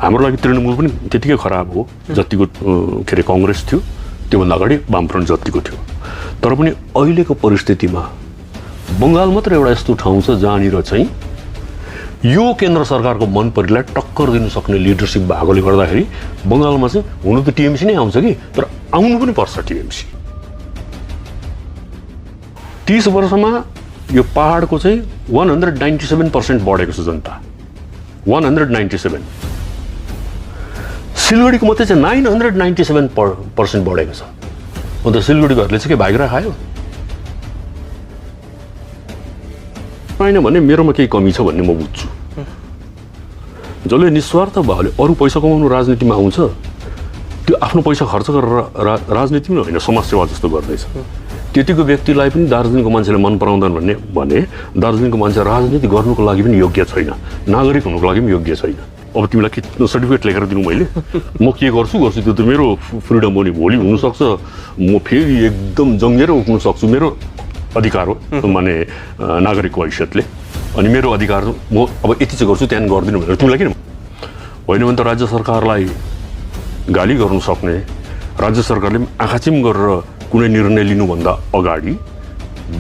हाम्रो लागि तृणमूल पनि त्यतिकै खराब हो जतिको के अरे कांग्रेस थियो, त्योभन्दा अगाडि वामफ्रन्ट जतिको थियो। तर पनि अहिलेको परिस्थितिमा बंगाल मात्र एउटा यस्तो ठाउँ छ जहाँनिर चाहिँ यो केन्द्र सरकारको मन परिलाई टक्कर दिन सक्ने लिडरसिप भएकोले गर्दाखेरि बंगालमा चाहिँ हुनु त टिएमसी नै आउँछ कि, तर आउनु पनि पर्छ टिएमसी। 30 वर्षमा यो पहाडको चाहिँ 197% बढेको छ जनता, 197। सिलगढीको मात्रै चाहिँ 997% बढेको छ। अन्त सिलगढीकोहरूले चाहिँ के भागिरा खायो होइन भने मेरोमा केही कमी छ भन्ने म बुझ्छु। जसले निस्वार्थ भावले अरू पैसा कमाउनु राजनीतिमा आउँछ त्यो आफ्नो पैसा खर्च गरेर राजनीति पनि होइन समाज सेवा जस्तो गर्दैछ। त्यतिको व्यक्तिलाई पनि दार्जिलिङको मान्छेले मन पराउँदैन भने दार्जिलिङको मान्छे राजनीति गर्नुको लागि पनि योग्य छैन, नागरिक हुनुको लागि पनि योग्य छैन। अब तिमीलाई के सर्टिफिकेट लेखेर दिनु मैले, म के गर्छु त्यो त मेरो फ्रिडम हो नि। भोलि हुनसक्छ म फेरि एकदम जङ्गेर उठ्न सक्छु, मेरो अधिकार हो माने नागरिकको हैसियतले। अनि मेरो अधिकार म अब यति चाहिँ गर्छु त्यहाँ गर्दिनँ भनेर तिमीलाई किन होइन भने त राज्य सरकारलाई गाली गर्नु सक्ने, राज्य सरकारले आँखाचिम गरेर कुनै निर्णय लिनुभन्दा अगाडि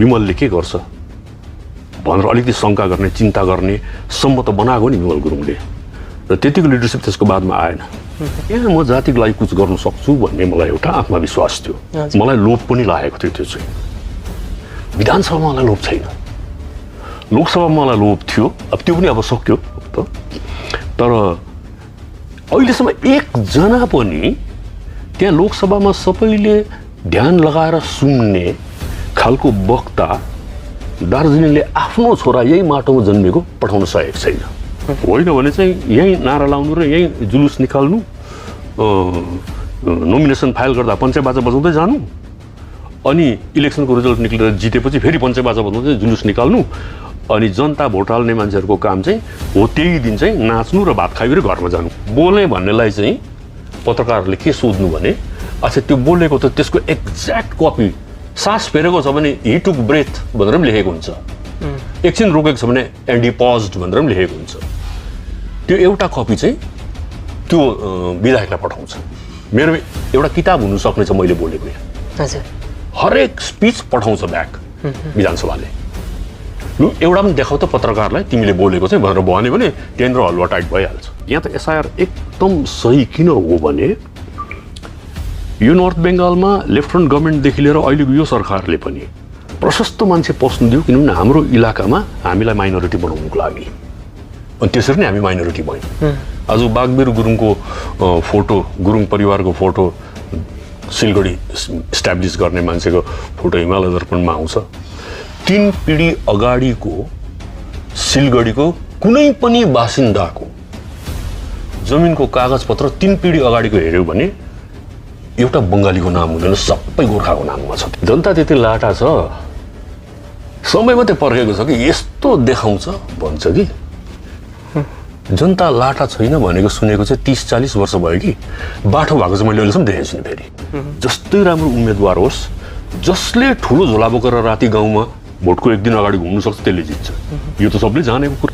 विमलले के गर्छ भनेर अलिकति शङ्का गर्ने, चिन्ता गर्ने सम्म त बनाएको नि विमल गुरुङले। र त्यतिको लिडरसिप त्यसको बादमा आएन। यहाँ म जातिको लागि कुछ गर्न सक्छु भन्ने मलाई एउटा आत्मविश्वास थियो। मलाई लोभ पनि लागेको थियो। त्यो चाहिँ विधानसभामा मलाई लोभ छैन, लोकसभामा मलाई लोभ थियो। अब त्यो पनि अब सक्यो त। तर अहिलेसम्म एकजना पनि त्यहाँ लोकसभामा सबैले ध्यान लगाएर सुन्ने खालको वक्ता दार्जिलिङले आफ्नो छोरा यही माटोमा जन्मेको पठाउन सकेको छैन। होइन भने चाहिँ यहीँ नारा लाउनु र यहीँ जुलुस निकाल्नु, नोमिनेसन फाइल गर्दा पञ्चबाजा बजाउँदै जानु, अनि इलेक्सनको रिजल्ट निक्लेर जितेपछि फेरि पञ्चबाजा बजाउँदै जुलुस निकाल्नु, अनि जनता भोट हाल्ने मान्छेहरूको काम चाहिँ हो त्यही दिन चाहिँ नाच्नु र भात खाइएर घरमा जानु। बोल्ने भन्नेलाई चाहिँ पत्रकारहरूले के सोध्नु भने अच्छा त्यो बोलेको त त्यसको एक्ज्याक्ट कपी सास फेरेको छ भने हि टुक ब्रेथ भनेर पनि लेखेको हुन्छ, एकछिन रोकेको छ भने एन्ड हि पज्ड भनेर पनि लेखेको हुन्छ। त्यो एउटा कपी चाहिँ त्यो विधायकलाई पठाउँछ। मेरो एउटा किताब हुनसक्ने छ मैले बोलेको यहाँ, हरेक स्पिच पठाउँछ ब्याक विधानसभाले। लु एउटा पनि देखाउ त पत्रकारलाई तिमीले बोलेको चाहिँ भनेर भन्यो भने त्यहाँनिर हलुवा टाइट भइहाल्छ। यहाँ त एसआइआर एकदम सही किन हो भने यो नर्थ बेङ्गालमा लेफ्टनन्ट गभर्मेन्टदेखि लिएर अहिलेको यो सरकारले पनि प्रशस्त मान्छे पस्नु दियो, किनभने हाम्रो इलाकामा हामीलाई माइनोरिटी बनाउनुको लागि। अनि त्यसरी नै हामी माइनोरिटी भयौँ। आज बागबीर गुरुङको फोटो, गुरुङ परिवारको फोटो, सिलगढी इस्टाब्लिस गर्ने मान्छेको फोटो हिमालय दर्पणमा आउँछ। 3 पिढी अगाडिको सिलगढीको कुनै पनि बासिन्दाको जमिनको कागजपत्र 3 पिढी अगाडिको हेऱ्यौ भने एउटा बङ्गालीको नाम हुँदैन, सबै गोर्खाको नाममा छ। जनता त्यति लाटा छ, समय मात्रै पर्खेको छ कि यस्तो देखाउँछ भन्छ कि जनता लाटा छैन भनेको सुनेको चाहिँ 30-40 वर्ष भयो कि बाठो भएको चाहिँ मैले अहिलेसम्म देखेको छुइनँ। फेरि जस्तै राम्रो उम्मेदवार होस्, जसले ठुलो झोला बोकेर राति गाउँमा भोटको एक दिन अगाडि घुम्नु सक्छ त्यसले जित्छ। यो त सबले जानेको कुरा।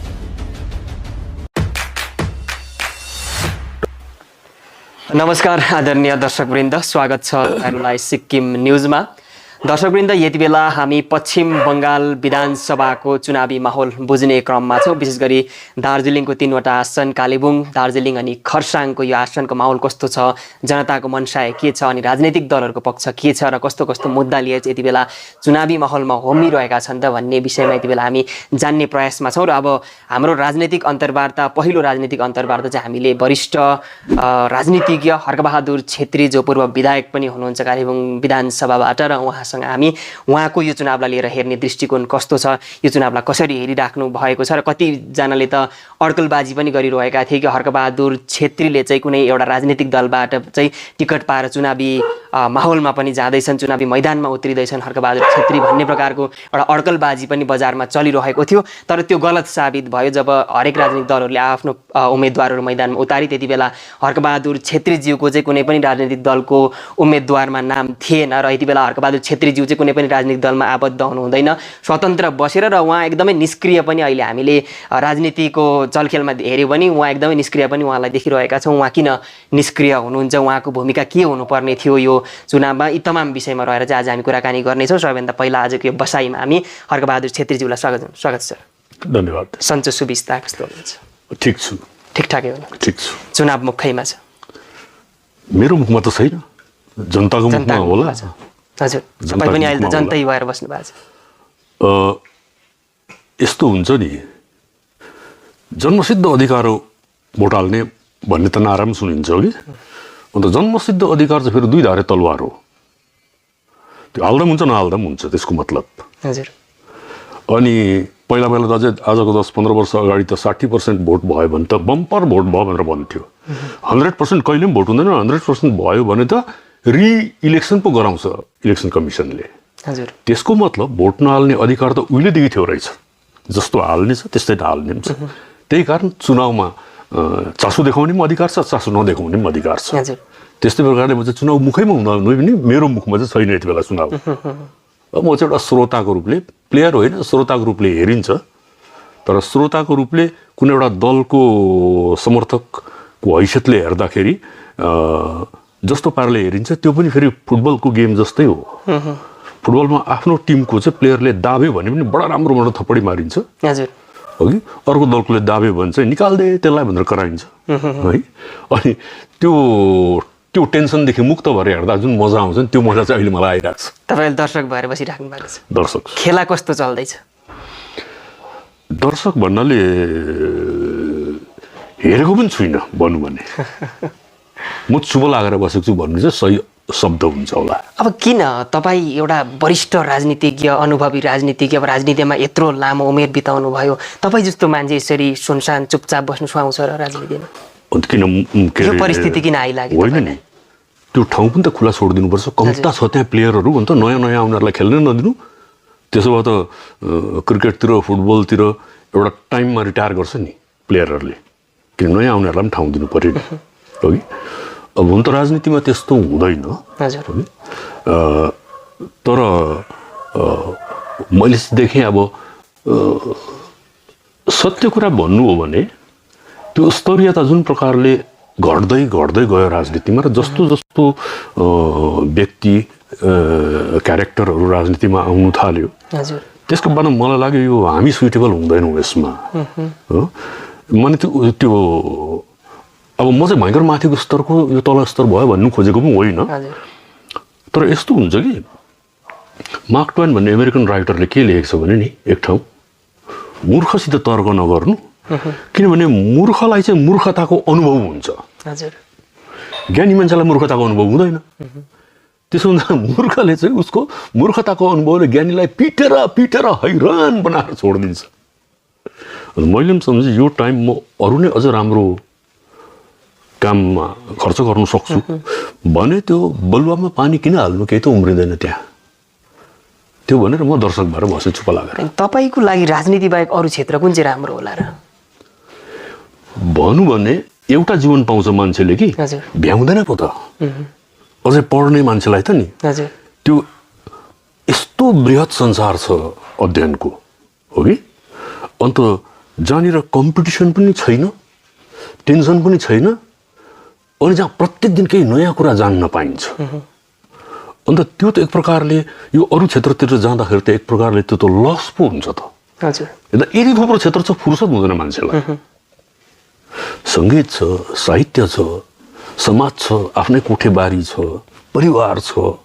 नमस्कार आदरणीय दर्शकवृन्द, स्वागत छ हामीलाई सिक्किम न्युजमा। दर्शकवृन्द, यति बेला हामी पश्चिम बङ्गाल विधानसभाको चुनावी माहौल बुझ्ने क्रममा छौँ। विशेष गरी दार्जिलिङको 3वटा आसन, कालेबुङ, दार्जिलिङ अनि खरसाङको यो आसनको माहौल कस्तो छ, जनताको मनसाय के छ, अनि राजनीतिक दलहरूको पक्ष के छ र कस्तो कस्तो मुद्दा लिएर यति बेला चुनावी माहौलमा होमिरहेका छन् त भन्ने विषयमा यति बेला हामी जान्ने प्रयासमा छौँ। र अब हाम्रो राजनीतिक अन्तर्वार्ता, पहिलो राजनीतिक अन्तर्वार्ता चाहिँ हामीले वरिष्ठ राजनीतिज्ञ हर्कबहादुर छेत्री, जो पूर्व विधायक पनि हुनुहुन्छ कालेबुङ विधानसभाबाट, र हामी उहाँको यो चुनावलाई लिएर हेर्ने दृष्टिकोण कस्तो छ, यो चुनावलाई कसरी हेरिराख्नु भएको छ, र कतिजनाले त अड्कलबाजी पनि गरिरहेका थिए कि हर्कबहादुर छेत्रीले चाहिँ कुनै एउटा राजनीतिक दलबाट चाहिँ टिकट पाएर चुनावी माहौलमा पनि जाँदैछन्, चुनावी मैदानमा उत्रिँदैछन् हर्कबहादुर छेत्री भन्ने प्रकारको एउटा अड्कलबाजी पनि बजारमा चलिरहेको थियो। तर त्यो गलत साबित भयो जब हरेक राजनीतिक दलहरूले आफ्नो उम्मेदवारहरू मैदानमा उतारे। त्यति बेला हर्कबहादुर छेत्रीज्यूको चाहिँ कुनै पनि राजनीतिक दलको उम्मेदवारमा नाम थिएन, र यति बेला हर्कबहादुर छेत्रीज्यू चाहिँ कुनै पनि राजनीतिक दलमा आबद्ध हुनुहुँदैन, स्वतन्त्र बसेर, र उहाँ एकदमै निष्क्रिय पनि। अहिले हामीले राजनीतिको चलखेलमा हेऱ्यौँ भने उहाँ एकदमै निष्क्रिय पनि उहाँलाई देखिरहेका छौँ। उहाँ किन निष्क्रिय हुनुहुन्छ, उहाँको भूमिका के हुनुपर्ने थियो यो चुनावमा, यी तमाम विषयमा रहेर चाहिँ आज हामी कुराकानी गर्नेछौँ। सबैभन्दा पहिला आजको यो बसाइमा हामी खड्गबहादुर छेत्रीज्यूलाई स्वागत छ। धन्यवाद। सन्चो सुविस्ता कस्तो हुनुहुन्छ? ठिक छु। ठिकठाकै होला? ठिक छु। चुनाव मुखैमा छ? मेरो मुखमा त छैन, जनताको मुखमा होला। हजुर, तपाईँ पनि अहिले त जनतै भएर बस्नु भएको छ। यस्तो हुन्छ नि, जन्मसिद्ध अधिकार हो भोट हाल्ने भन्ने त नाराम सुनिन्छ कि, अन्त जन्मसिद्ध अधिकार चाहिँ फेरि दुई धारे तलवार हो। त्यो हाल्दा पनि हुन्छ नहाल्दा पनि हुन्छ, त्यसको मतलब। हजुर। अनि पहिला त अझै आजको 10-15 वर्ष अगाडि त 60% भोट भयो भने त बम्पर भोट भयो भनेर भन्थ्यो। 100% कहिले पनि भोट हुँदैन, 100% भयो भने त रिइलेक्सन पो गराउँछ इलेक्सन कमिसनले। हजुर। त्यसको मतलब भोट नहाल्ने अधिकार त उहिलेदेखि थियो रहेछ, जस्तो हाल्ने छ त्यस्तै नहाल्ने पनि छ। त्यही कारण चुनावमा चासो देखाउने पनि अधिकार छ, चासो नदेखाउने पनि अधिकार छ। त्यस्तै प्रकारले म चाहिँ चुनाव मुखैमा हुँदा पनि मेरो मुखमा चाहिँ छैन यति बेला चुनाव। म चाहिँ एउटा श्रोताको रूपले, प्लेयर होइन, श्रोताको रूपले हेरिन्छ। तर श्रोताको रूपले कुनै एउटा दलको समर्थकको हैसियतले हेर्दाखेरि जस्तो पाराले हेरिन्छ त्यो पनि फेरि फुटबलको गेम जस्तै हो। फुटबलमा आफ्नो टिमको चाहिँ प्लेयरले दाब्यो भने पनि बडा राम्रोबाट थप्पडी मारिन्छ, हो कि अर्को दलकोले दाब्यो भने चाहिँ निकाल्दे त्यसलाई भनेर कराइन्छ है। अनि त्यो टेन्सनदेखि मुक्त भएर हेर्दा जुन मजा आउँछ नि, त्यो मजा चाहिँ अहिले मलाई आइरहेको छ। तपाईँले दर्शक भएर बसिराख्नु भएको छ? दर्शक। खेला कस्तो चल्दैछ? दर्शक भन्नाले हेरेको पनि छुइनँ भनौँ भने। म चुप लागेर बसेको छु भन्नु चाहिँ सही शब्द हुन्छ होला। अब किन तपाईँ एउटा वरिष्ठ राजनीतिज्ञ, अनुभवी राजनीतिज्ञ, अब राजनीतिमा यत्रो लामो उमेर बिताउनु भयो, तपाईँ जस्तो मान्छे यसरी सुनसान चुपचाप बस्नु सुहाउँछ र राजनीतिमा? अन्त किन यो परिस्थिति किन आइलाग्यो? होइन नि, त्यो ठाउँ पनि त खुला छोडिदिनुपर्छ। कम्ता छ त्यहाँ प्लेयरहरू, अन्त नयाँ उनीहरूलाई खेल्नै नदिनु। त्यसो भए त क्रिकेटतिर फुटबलतिर एउटा टाइममा रिटायर गर्छ नि प्लेयरहरूले, किन नयाँ उनीहरूलाई पनि ठाउँ दिनु पऱ्यो नि, हो कि। अब हुन त राजनीतिमा त्यस्तो हुँदैन, तर मैले देखेँ अब सत्य कुरा भन्नु हो भने त्यो स्तरीयता जुन प्रकारले घट्दै गयो राजनीतिमा, र जस्तो जस्तो व्यक्ति क्यारेक्टरहरू राजनीतिमा आउनु थाल्यो, त्यसको बादमा मलाई लाग्यो यो हामी सुइटेबल हुँदैनौँ यसमा। मैले त्यो अब म चाहिँ भयङ्कर माथिको स्तरको यो तल स्तर भयो भन्नु खोजेको पनि होइन। तर यस्तो हुन्छ कि मार्क ट्वेन भन्ने अमेरिकन राइटरले के लेखेको छ भने नि, एक ठाउँ मूर्खसित तर्क नगर्नु, किनभने मूर्खलाई चाहिँ मूर्खताको अनुभव हुन्छ, ज्ञानी मान्छेलाई मूर्खताको अनुभव हुँदैन। त्यसो हुँदा मूर्खले चाहिँ उसको मूर्खताको अनुभवले ज्ञानीलाई पिटेर हैरान बनाएर छोडिदिन्छ। मैले पनि सम्झेँ यो टाइम म अरू नै अझ राम्रो काममा खर्च गर्न सक्छु भने त्यो बलुवामा पानी किन हाल्नु, केही त उम्रिँदैन त्यहाँ। त्यो भनेर म दर्शक भएर बसेँ चुप लागेर। तपाईँको लागि राजनीति बाहेक अरू क्षेत्र कुन चाहिँ राम्रो होला र भनौँ भने? एउटा जीवन पाउँछ मान्छेले कि भ्याउँदैन पो त। अझै पढ्ने मान्छेलाई त नि त्यो यस्तो बृहत संसार छ अध्ययनको, हो कि। अन्त जहाँनिर कम्पिटिसन पनि छैन, टेन्सन पनि छैन, अनि जहाँ प्रत्येक दिन केही नयाँ कुरा जान्न पाइन्छ। अन्त त्यो त एक प्रकारले यो अरू क्षेत्रतिर जाँदाखेरि त एक प्रकारले त्यो त लस पो हुन्छ त। यति थुप्रो क्षेत्र छ, फुर्सद हुँदैन मान्छेलाई। सङ्गीत छ, साहित्य छ, समाज छ, आफ्नै कोठेबारी छ, परिवार छ,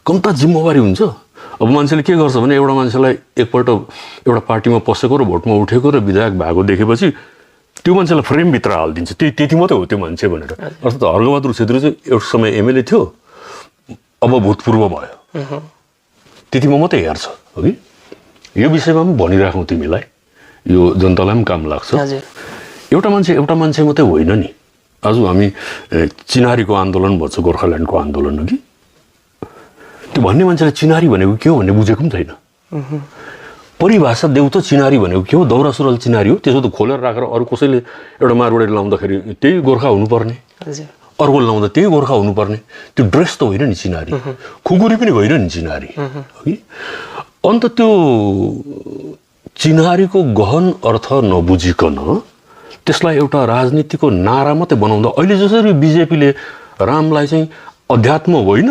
कम्ता जिम्मेवारी हुन्छ। अब मान्छेले के गर्छ भने एउटा मान्छेलाई एकपल्ट एउटा पार्टीमा पसेको र भोटमा उठेको र विधायक भएको देखेपछि त्यो मान्छेलाई फ्रेमभित्र हालिदिन्छ, त्यति मात्रै हो त्यो मान्छे भनेर। अर्थात् खड्गबहादुर छेत्री चाहिँ एउटा समय एमएलए थियो, अब भूतपूर्व भयो, त्यतिमा मात्रै हेर्छ, हो कि। यो विषयमा पनि भनिराखौँ तिमीलाई, यो जनतालाई पनि काम लाग्छ। एउटा मान्छे मात्रै होइन नि। आज हामी चिनारीको आन्दोलन भन्छ, गोर्खाल्यान्डको आन्दोलन हो कि। त्यो भन्ने मान्छेले चिनारी भनेको के हो भन्ने बुझेको पनि छैन। परिभाषा देऊ त चिनारी भनेको के हो? दौरा सुरुवाल चिनारी हो, त्यसो त खोलेर राखेर अरू कसैले एउटा मारवाडी लाउँदाखेरि त्यही गोर्खा हुनुपर्ने। अर्को लाउँदा त्यही गोर्खा हुनुपर्ने त्यो ड्रेस त होइन नि चिनारी खुकुरी पनि होइन नि चिनारी है अन्त त्यो चिनारीको गहन अर्थ नबुझिकन त्यसलाई एउटा राजनीतिको नारा मात्रै बनाउँदा अहिले जसरी बिजेपीले रामलाई चाहिँ अध्यात्म होइन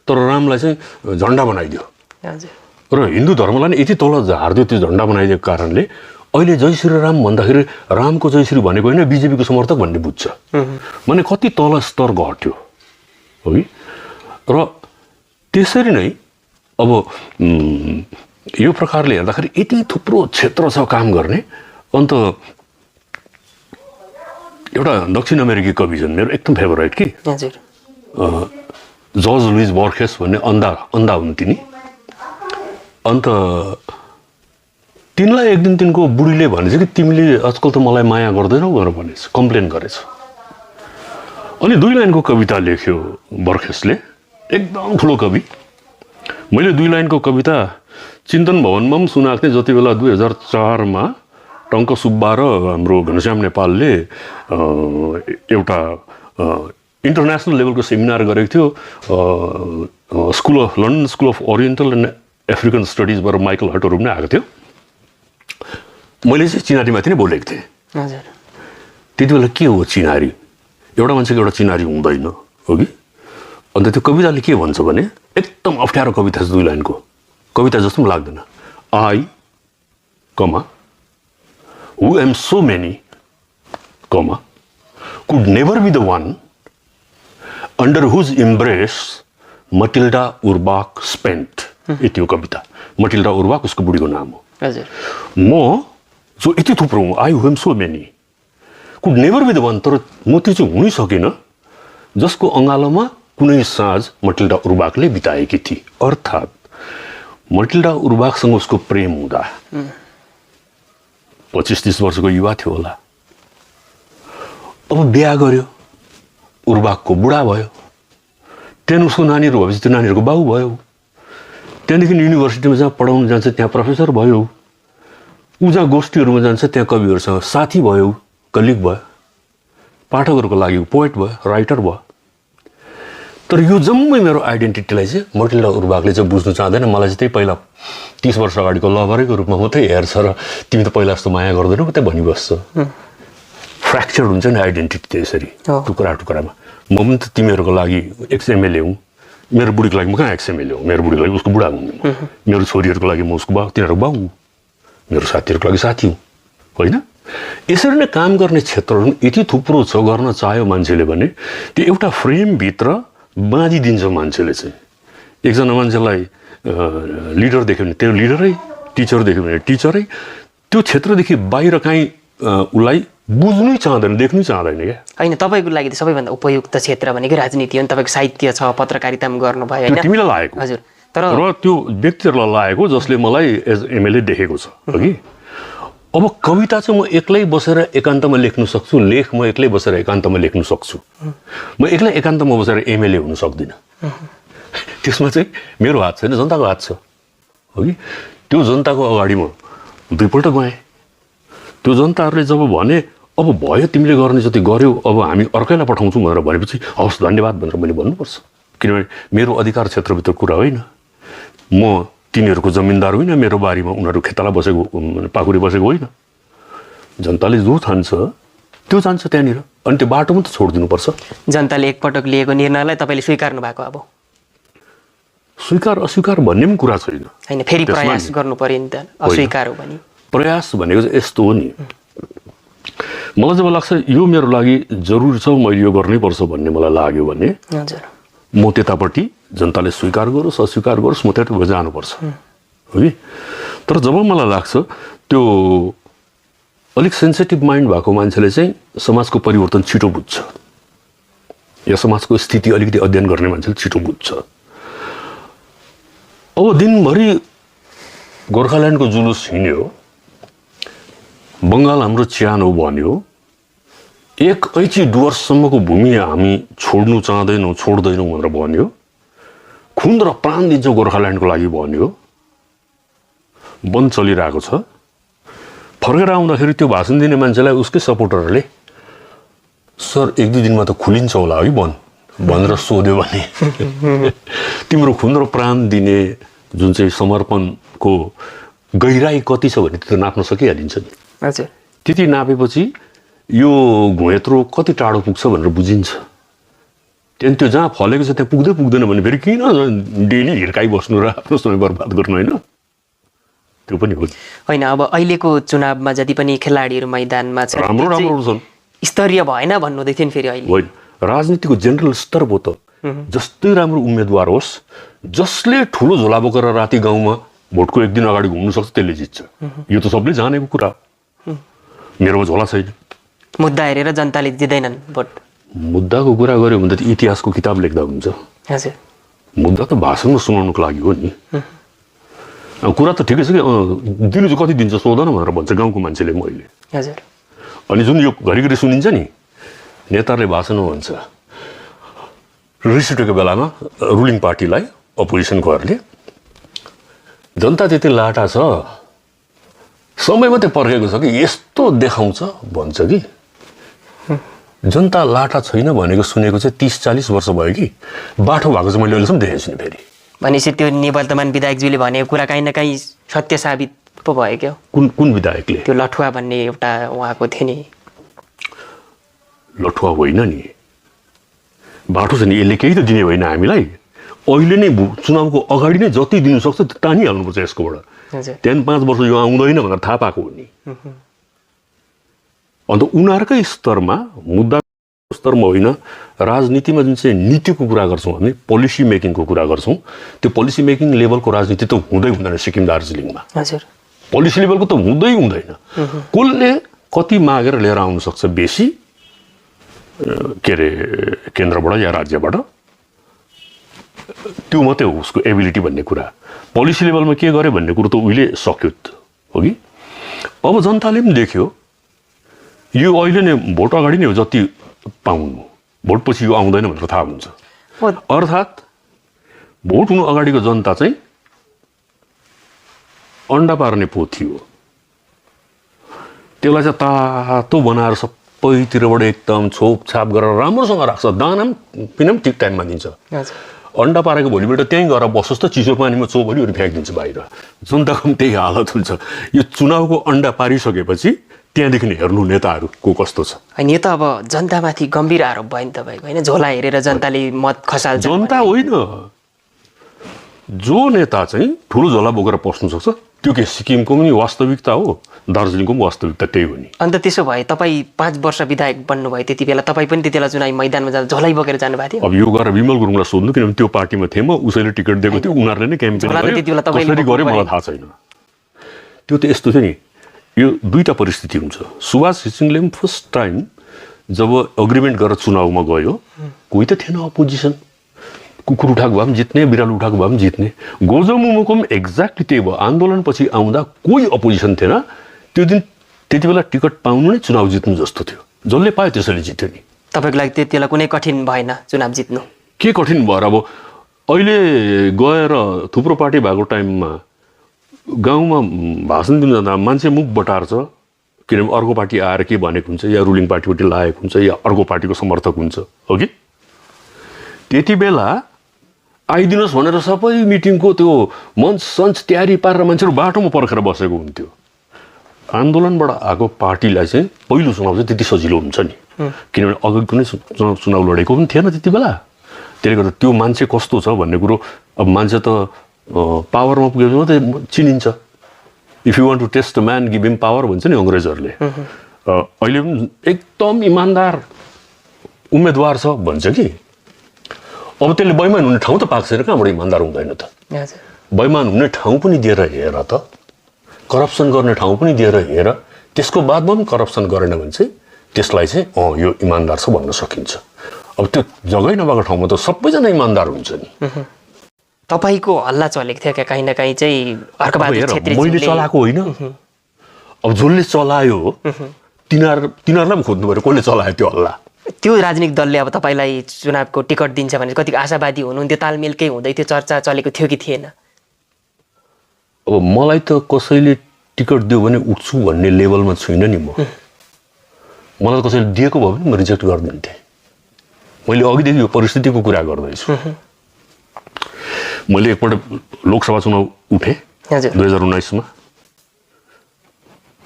तर रामलाई चाहिँ झन्डा बनाइदियो र हिन्दू धर्मलाई यति तल झार्दियो त्यो झन्डा बनाइदिएको कारणले अहिले जय श्री राम भन्दाखेरि रामको जय श्री भनेको होइन बिजेपीको समर्थक भन्ने बुझ्छ माने कति तल स्तर घट्यो है र त्यसरी नै अब यो प्रकारले हेर्दाखेरि यति थुप्रो क्षेत्र छ काम गर्ने अन्त एउटा दक्षिण अमेरिकी कवि छन् मेरो एकदम फेभरेट कि जर्ज लुइस बर्खेस भन्ने अन्धा हुन् तिनी अन्त तिनलाई एक दिन तिनको बुढीले भनेछ कि तिमीले आजकल त मलाई माया गर्दैनौ भनेर भनेछ कम्प्लेन गरेछ अनि 2 लाइनको कविता लेख्यो बर्खेसले एकदम ठुलो कवि मैले 2 लाइनको कविता चिन्तन भवनमा पनि सुनाएको थिएँ जति बेला 2004 मा टङ्क सुब्बा र हाम्रो घनश्याम नेपालले एउटा इन्टरनेसनल लेभलको सेमिनार गरेको थियो London school of oriental and African स्टडिजबाट माइकल हटहरू पनि आएको थियो मैले चाहिँ चिनारीमाथि नै बोलेको थिएँ त्यति बेला के हो चिनारी एउटा मान्छेको एउटा चिनारी हुँदैन हो कि अन्त त्यो कविताले के भन्छ भने एकदम अप्ठ्यारो कविता छ 2 लाइनको कविता जस्तो पनि लाग्दैन I comma who am so many comma could never be the one under whose embrace Matilda Urbach spent यति हो कविता मटिल्डा उर्बाक उसको बुढीको नाम हो हजुर म जो यति थुप्रो हुँ I whom so many could never be the one तर म त्यो चाहिँ हुनै सकिनँ जसको अँगालोमा कुनै साँझ मटिल्डा उर्बाकले बिताएकी थिए अर्थात् मटिल्डा उर्बाकसँग उसको प्रेम हुँदा 25-30 वर्षको युवा थियो होला अब बिहा गर्यो उर्बाकको बुढा भयो त्यहाँ उसको नानीहरू भएपछि त्यो नानीहरूको बाउ भयो त्यहाँदेखि युनिभर्सिटीमा जहाँ पढाउन जान्छ त्यहाँ प्रोफेसर भयो ऊ जहाँ गोष्ठीहरूमा जान्छ त्यहाँ कविहरूसँग साथी भयो कलिग भयो पाठकहरूको लागि पोएट भयो राइटर भयो तर यो जम्मै मेरो आइडेन्टिटीलाई चाहिँ मटिल्डा उर्बाकले चाहिँ बुझ्नु चाहँदैन मलाई चाहिँ त्यही पहिला 30 वर्ष अगाडिको लभरैको रूपमा मात्रै हेर्छ र तिमी त पहिला जस्तो माया गर्दैनौ मात्रै भनिबस्छ फ्र्याक्चर हुन्छ नि आइडेन्टिटी त्यसरी टुक्रा टुक्रामा म पनि त तिमीहरूको लागि एक्सएमएलए हुँ मेरो बुढीको लागि म कहाँ एक्सएमएलए हो मेरो बुढीको लागि उसको बुढा हुँ मेरो छोरीहरूको लागि म उसको बाउ तिनीहरूको बाउ हुँ मेरो साथीहरूको लागि साथी हुँ होइन यसरी नै काम गर्ने क्षेत्रहरू यति थुप्रो छ गर्न चाह्यो मान्छेले भने त्यो एउटा फ्रेमभित्र बाँधिदिन्छ मान्छेले चाहिँ एकजना मान्छेलाई लिडर देख्यो भने त्यो लिडरै टिचर देख्यो भने टिचरै त्यो क्षेत्रदेखि बाहिर काहीँ उसलाई बुझ्नै चाहँदैन देख्नै चाहँदैन क्या होइन तपाईँको लागि त सबैभन्दा उपयुक्त क्षेत्र भनेको राजनीति हो नि तपाईँको साहित्य छ पत्रकारिता पनि गर्नुभयो होइन तिमीलाई लागेको हजुर तर र त्यो व्यक्तिहरूलाई लागेको जसले मलाई एज एमएलए देखेको छ कि अब कविता चाहिँ म एक्लै बसेर एकान्तमा लेख्न सक्छु लेख म एक्लै बसेर एकान्तमा लेख्न सक्छु म एक्लै एकान्तमा बसेर एमएलए हुन सक्दिनँ त्यसमा चाहिँ मेरो हात छैन जनताको हात छ हो कि त्यो जनताको अगाडि म 2 पल्ट गएँ त्यो जनताहरूले जब भने अब भयो तिमीले गर्ने जति गर्यौ अब हामी अर्कैलाई पठाउँछौँ भनेर भनेपछि हवस् धन्यवाद भनेर मैले भन्नुपर्छ किनभने मेरो अधिकार क्षेत्रभित्र कुरा होइन म तिनीहरूको जमिनदार होइन मेरो बारीमा उनीहरू खेताला बसेको पाखुरी बसेको होइन जनताले जो ठान्छ त्यो जान्छ त्यहाँनिर अनि त्यो बाटोमा त छोडिदिनुपर्छ जनताले एकपटक लिएको निर्णयलाई तपाईँले स्वीकार्नु भएको अब स्वीकार अस्वीकार भन्ने पनि कुरा छैन होइन फेरि प्रयास गर्नु पर्यो नि त अस्वीकार हो भने प्रयास भनेको चाहिँ यस्तो हो नि मलाई जब लाग्छ यो मेरो लागि जरुरी छ मैले यो गर्नै पर्छ भन्ने मलाई लाग्यो भने हजुर म त्यतापट्टि जनताले स्वीकार गरोस् अस्वीकार गरोस् म त्यतापट्टि जानुपर्छ हो कि तर जब मलाई लाग्छ त्यो अलिक सेन्सिटिभ माइन्ड भएको मान्छेले चाहिँ समाजको परिवर्तन छिटो बुझ्छ या समाजको स्थिति अलिकति अध्ययन गर्ने मान्छेले छिटो बुझ्छ अब दिनभरि गोर्खाल्यान्डको जुलुस हिँड्यो बङ्गाल हाम्रो च्यानो भन्यो 1 ऐची डुवर्ससम्मको भूमि हामी छोड्नु चाहँदैनौँ छोड्दैनौँ भनेर भन्यो खुन र प्राण दिन्छौँ गोर्खाल्यान्डको लागि भन्यो बन्द चलिरहेको छ फर्केर आउँदाखेरि त्यो भाषण दिने मान्छेलाई उसकै सपोर्टरहरूले सर 1-2 दिनमा त खुलिन्छ होला है भनेर सोध्यो भने तिम्रो खुन र प्राण दिने जुन चाहिँ समर्पणको गहिराई कति छ भने त्यो नाप्न सकिहालिन्छ नि। हजुर। त्यति नापेपछि यो घुँयत्रो कति टाढो पुग्छ भनेर बुझिन्छ। त्यहाँदेखि त्यो जहाँ फलेको छ त्यहाँ पुग्दैन भने फेरि किन डेली हिर्काइबस्नु र आफ्नो समय बर्बाद गर्नु होइन, त्यो पनि हो। होइन, अब अहिलेको चुनावमा जति पनि खेलाडीहरू मैदानमा छन् राम्रो छन्, स्तरीय भएन भन्नुहुँदै थियो नि फेरि अहिले। होइन, राजनीतिको जेनरल स्तर भयो त। जस्तै राम्रो उम्मेदवार होस्, जसले ठुलो झोला बोकेर राति गाउँमा भोटको 1 दिन अगाडि घुम्नु सक्छ त्यसले जित्छ। यो त सबले जानेको कुरा हो। मेरोमा झोला छैन। मुद्दा हेरेर जनताले दिँदैनन् भोट। मुद्दाको कुरा गऱ्यो भने त इतिहासको किताब लेख्दा हुन्छ। हजुर। मुद्दा त भाषणमा सुनाउनुको लागि हो नि। कुरा त ठिकै छ कि दिनु चाहिँ कति दिन्छ सोध न भनेर भन्छ गाउँको मान्छेले मैले। हजुर। अनि जुन यो घरिघरि सुनिन्छ नि नेताहरूले भाषणमा भन्छ रिस उठेको बेलामा रुलिङ पार्टीलाई अपोजिसनकोहरूले जनता त्यति लाटा छ समय मात्रै पर्खेको छ कि यस्तो देखाउँछ भन्छ कि जनता लाटा छैन भनेको सुनेको चाहिँ 30-40 वर्ष भयो कि बाठो भएको चाहिँ मैले अहिलेसम्म देखेको छु नि। फेरि भनेपछि त्यो निवर्तमान विधायकज्यूले भनेको कुरा काहीँ न काहीँ सत्य साबित पो भयो क्या? कुन विधायकले? त्यो लठुवा भन्ने एउटा उहाँको थियो नि। लठुवा होइन नि, बाटो छ नि, यसले केही त दिने होइन हामीलाई। अहिले नै चुनावको अगाडि नै जति दिनु सक्छ त्यो तानिहाल्नुपर्छ यसकोबाट। त्यहाँदेखि 5 वर्ष यो आउँदैन भनेर थाहा पाएको हो नि। अन्त उनीहरूकै स्तरमा, मुद्दाको स्तरमा होइन, राजनीतिमा जुन चाहिँ नीतिको कुरा गर्छौँ हामी, पोलिसी मेकिङको कुरा गर्छौँ, त्यो पोलिसी मेकिङ लेभलको राजनीति त हुँदैन सिक्किम दार्जिलिङमा। हजुर। पोलिसी लेभलको त हुँदैन। कसले कति मागेर लिएर आउन सक्छ बेसी के अरे केन्द्रबाट या राज्यबाट, त्यो मात्रै हो उसको एबिलिटी भन्ने कुरा। पोलिसी लेभलमा के गर्यो भन्ने कुरो त उहिले सक्यो हो कि। अब जनताले पनि देख्यो यो अहिले नै भोट अगाडि नै हो जति पाउनु, भोटपछि यो आउँदैन भनेर थाहा हुन्छ। अर्थात् भोट हुनु अगाडिको जनता चाहिँ अन्डा पार्ने पोथी हो। त्यसलाई चाहिँ तातो बनाएर सबैतिरबाट एकदम छोपछाप गरेर राम्रोसँग राख्छ, दाना पनि ठिक टाइममा दिन्छ। अन्डा पारेको भोलिपल्ट त्यहीँ गएर बसोस् त चिसो पानीमा चोबली फ्याँकिदिन्छ बाहिर। जनताको पनि त्यही हालत हुन्छ। यो चुनावको अन्डा पारिसकेपछि त्यहाँदेखि हेर्नु नेताहरूको कस्तो छ। अनि यो त अब जनतामाथि गम्भीर आरोप भयो नि तपाईँको, होइन? झोला हेरेर जनताले मत खसाल्छ। जनता होइन, जो नेता चाहिँ ठुलो झोला बोकेर पस्नु सक्छ त्यो के सिक्किमको पनि वास्तविकता हो, दार्जिलिङको पनि वास्तविकता त्यही हो नि। अन्त त्यसो भए तपाईँ 5 वर्ष विधायक बन्नुभयो, त्यति बेला तपाईँ पनि त्यति बेला चुनावी मैदानमा जाँदा झोलै बोकेर जानुभएको थियो? अब यो गरेर विमल गुरुङलाई सोध्नु, किनभने त्यो पार्टीमा थिएँ म, उसैले टिकट दिएको थियो, उनीहरूले नै क्याम्पेन गर्यो, कसरी गर्यो मलाई थाहा छैन। त्यो त यस्तो थियो नि, यो दुईवटा परिस्थिति हुन्छ। सुभाष घिसिङले पनि फर्स्ट टाइम जब एग्रिमेन्ट गरेर चुनावमा गयो, कोही त थिएन अपोजिसन, कुकुर उठाएको भए पनि जित्ने, बिरालो उठाएको भए पनि जित्ने। गोजो मोमोको पनि एक्ज्याक्टली त्यही भयो। आन्दोलनपछि आउँदा कोही अपोजिसन थिएन, त्यो दिन त्यति बेला टिकट पाउनु नै चुनाव जित्नु जस्तो थियो। जसले पायो त्यसैले जित्यो नि। तपाईँको लागि त्यति बेला कुनै कठिन भएन चुनाव जित्नु? के कठिन भएर, अब अहिले गएर थुप्रो पार्टी भएको टाइममा गाउँमा भाषण दिनु जाँदा मान्छे मुख बटार्छ, किनभने अर्को पार्टी आएर के भनेको हुन्छ, या रुलिङ पार्टीपट्टि लागेको हुन्छ, या अर्को पार्टीको समर्थक हुन्छ, हो कि? त्यति बेला आइदिनुहोस् भनेर सबै मिटिङको त्यो मञ्च सञ्च तयारी पारेर मान्छेहरू बाटोमा पर्खेर बसेको हुन्थ्यो। आन्दोलनबाट आएको पार्टीलाई चाहिँ पहिलो चुनाव चाहिँ त्यति सजिलो हुन्छ नि, किनभने अघि कुनै चुनाव लडेको पनि थिएन त्यति बेला। त्यसले गर्दा त्यो मान्छे कस्तो छ भन्ने कुरो, अब मान्छे त पावरमा पुगेपछि मात्रै चिनिन्छ। If you want to test the man give him power भन्छ नि अङ्ग्रेजहरूले। अहिले पनि एकदम इमान्दार उम्मेदवार छ भन्छ कि। अब त्यसले बैमान हुने ठाउँ त पाएको छैन, कहाँबाट इमान्दार हुँदैन त? बैमान हुने ठाउँ पनि दिएर हेर त, करप्सन गर्ने ठाउँ पनि दिएर हेर, त्यसको बादमा पनि करप्सन गरेन भने चाहिँ त्यसलाई चाहिँ यो इमान्दार छ भन्न सकिन्छ। अब त्यो जग्गै नभएको ठाउँमा त सबैजना इमान्दार हुन्छ नि। तपाईँको हल्ला चलेको थियो क्या काहीँ न काहीँ चाहिँ अर्कबहादुर छेत्री? मैले चलाएको होइन, अब जसले चलायो तिनीहरूलाई पनि खोज्नु पऱ्यो कसले चलायो त्यो हल्ला। त्यो राजनीतिक दलले अब तपाईँलाई चुनावको टिकट दिन्छ भने कति आशावादी हुनुहुन्थ्यो? तालमेलकै हुँदै त्यो चर्चा चलेको थियो कि थिएन? अब मलाई त कसैले टिकट दियो भने उठ्छु भन्ने लेभलमा छुइनँ नि म। मलाई कसैले दिएको भए पनि म रिजेक्ट गरिदिन्थेँ। मैले अघिदेखि यो परिस्थितिको कुरा गर्दैछु। मैले एकपल्ट लोकसभा चुनाव उठेँ 2019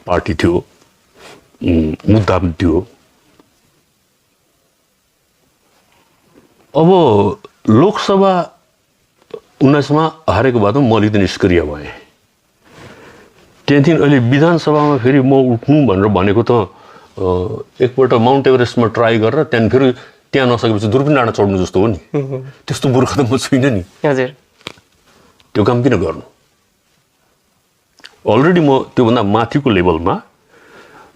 पार्टी थियो, मुद्दा पनि थियो। अब लोकसभा 19 हारेको बाद म अलिकति निष्क्रिय भएँ। त्यहाँदेखि अहिले विधानसभामा फेरि म उठ्नु भनेर भनेको त एकपल्ट माउन्ट एभरेस्टमा ट्राई गरेर त्यहाँदेखि फेरि त्यहाँ नसकेपछि दुर्बिन डाँडा चढ्नु जस्तो हो नि। त्यस्तो मूर्ख त म छुइनँ नि। हजुर, त्यो काम किन गर्नु? अलरेडी म त्योभन्दा माथिको लेभलमा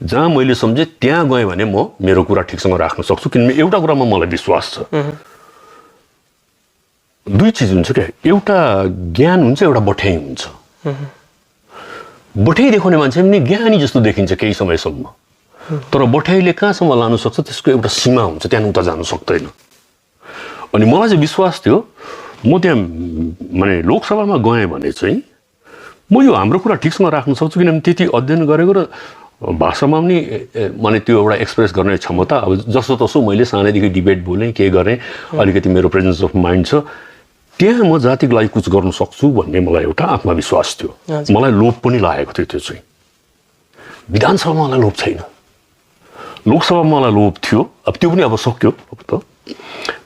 जहाँ मैले सम्झेँ त्यहाँ गएँ भने म मेरो कुरा ठिकसँग राख्न सक्छु। किनभने एउटा कुरामा मलाई विश्वास छ, दुई चिज हुन्छ क्या, एउटा ज्ञान हुन्छ, एउटा बठ्याइ हुन्छ। बठ्याइ देखाउने मान्छे पनि ज्ञानी जस्तो देखिन्छ केही समयसम्म, तर बठ्याइले कहाँसम्म लानु सक्छ त्यसको एउटा सीमा हुन्छ, त्यहाँ उता जानु सक्दैन। अनि मलाई चाहिँ विश्वास थियो म त्यहाँ माने लोकसभामा गएँ भने चाहिँ म यो हाम्रो कुरा ठिकसँग राख्न सक्छु। किनभने त्यति अध्ययन गरेको र भाषामा पनि माने त्यो एउटा एक्सप्रेस गर्ने क्षमता, अब जसो तसो मैले सानैदेखि डिबेट बोलेँ, के गरेँ, अलिकति मेरो प्रेजेन्स अफ माइन्ड छ, त्यहाँ म जातिको लागि कुछ गर्न सक्छु भन्ने मलाई एउटा आत्मविश्वास थियो। मलाई लोभ पनि लागेको थियो। त्यो चाहिँ विधानसभामा मलाई लोभ छैन, लोकसभामा मलाई लोभ थियो। अब त्यो पनि अब सक्यो अब त।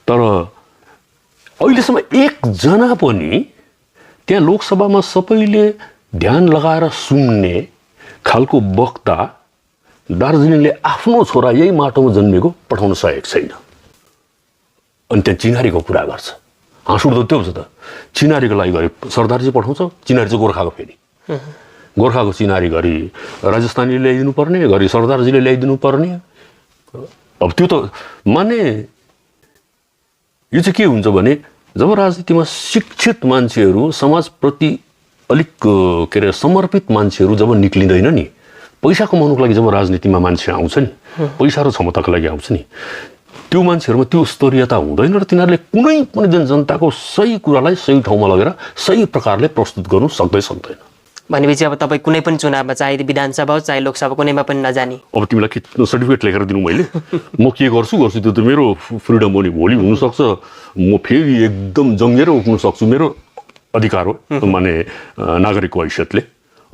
तर अहिलेसम्म एकजना पनि त्यहाँ लोकसभामा सबैले ध्यान लगाएर सुन्ने खालको वक्ता दार्जिलिङले आफ्नो छोरा यही माटोमा जन्मेको पठाउन सकेको छैन। अनि त्यहाँ चिनारीको कुरा गर्छ, हाँस उठ्दो त्यो हुन्छ त। चिनारीको लागि गरे सरदारजी पठाउँछ, चिनारी चाहिँ गोर्खाको, फेरि गोर्खाको चिनारी गरी राजस्थानीले ल्याइदिनु पर्ने, गरी सरदारजीले ल्याइदिनु पर्ने। अब त्यो त माने यो चाहिँ के हुन्छ भने जब राजनीतिमा शिक्षित मान्छेहरू, समाजप्रति अलिक के अरे समर्पित मान्छेहरू जब निक्लिँदैन नि, पैसा कमाउनुको लागि जब राजनीतिमा मान्छे आउँछ नि, पैसा र क्षमताको लागि आउँछ नि, त्यो मान्छेहरूमा त्यो स्तरीयता हुँदैन र तिनीहरूले कुनै पनि जनताको सही कुरालाई सही ठाउँमा लगेर सही प्रकारले प्रस्तुत गर्नु सक्दैन। भनेपछि अब तपाईँ कुनै पनि चुनावमा, चाहे विधानसभा हो चाहे लोकसभा, कुनैमा पनि नजाने? अब तिमीलाई के सर्टिफिकेट लेखेर दिनु मैले? म के गर्छु त्यो त मेरो फ्रिडम हो नि। भोलि हुनसक्छ म फेरि एकदम जङ्गेर उठ्न सक्छु, मेरो अधिकार हो माने नागरिकको हैसियतले।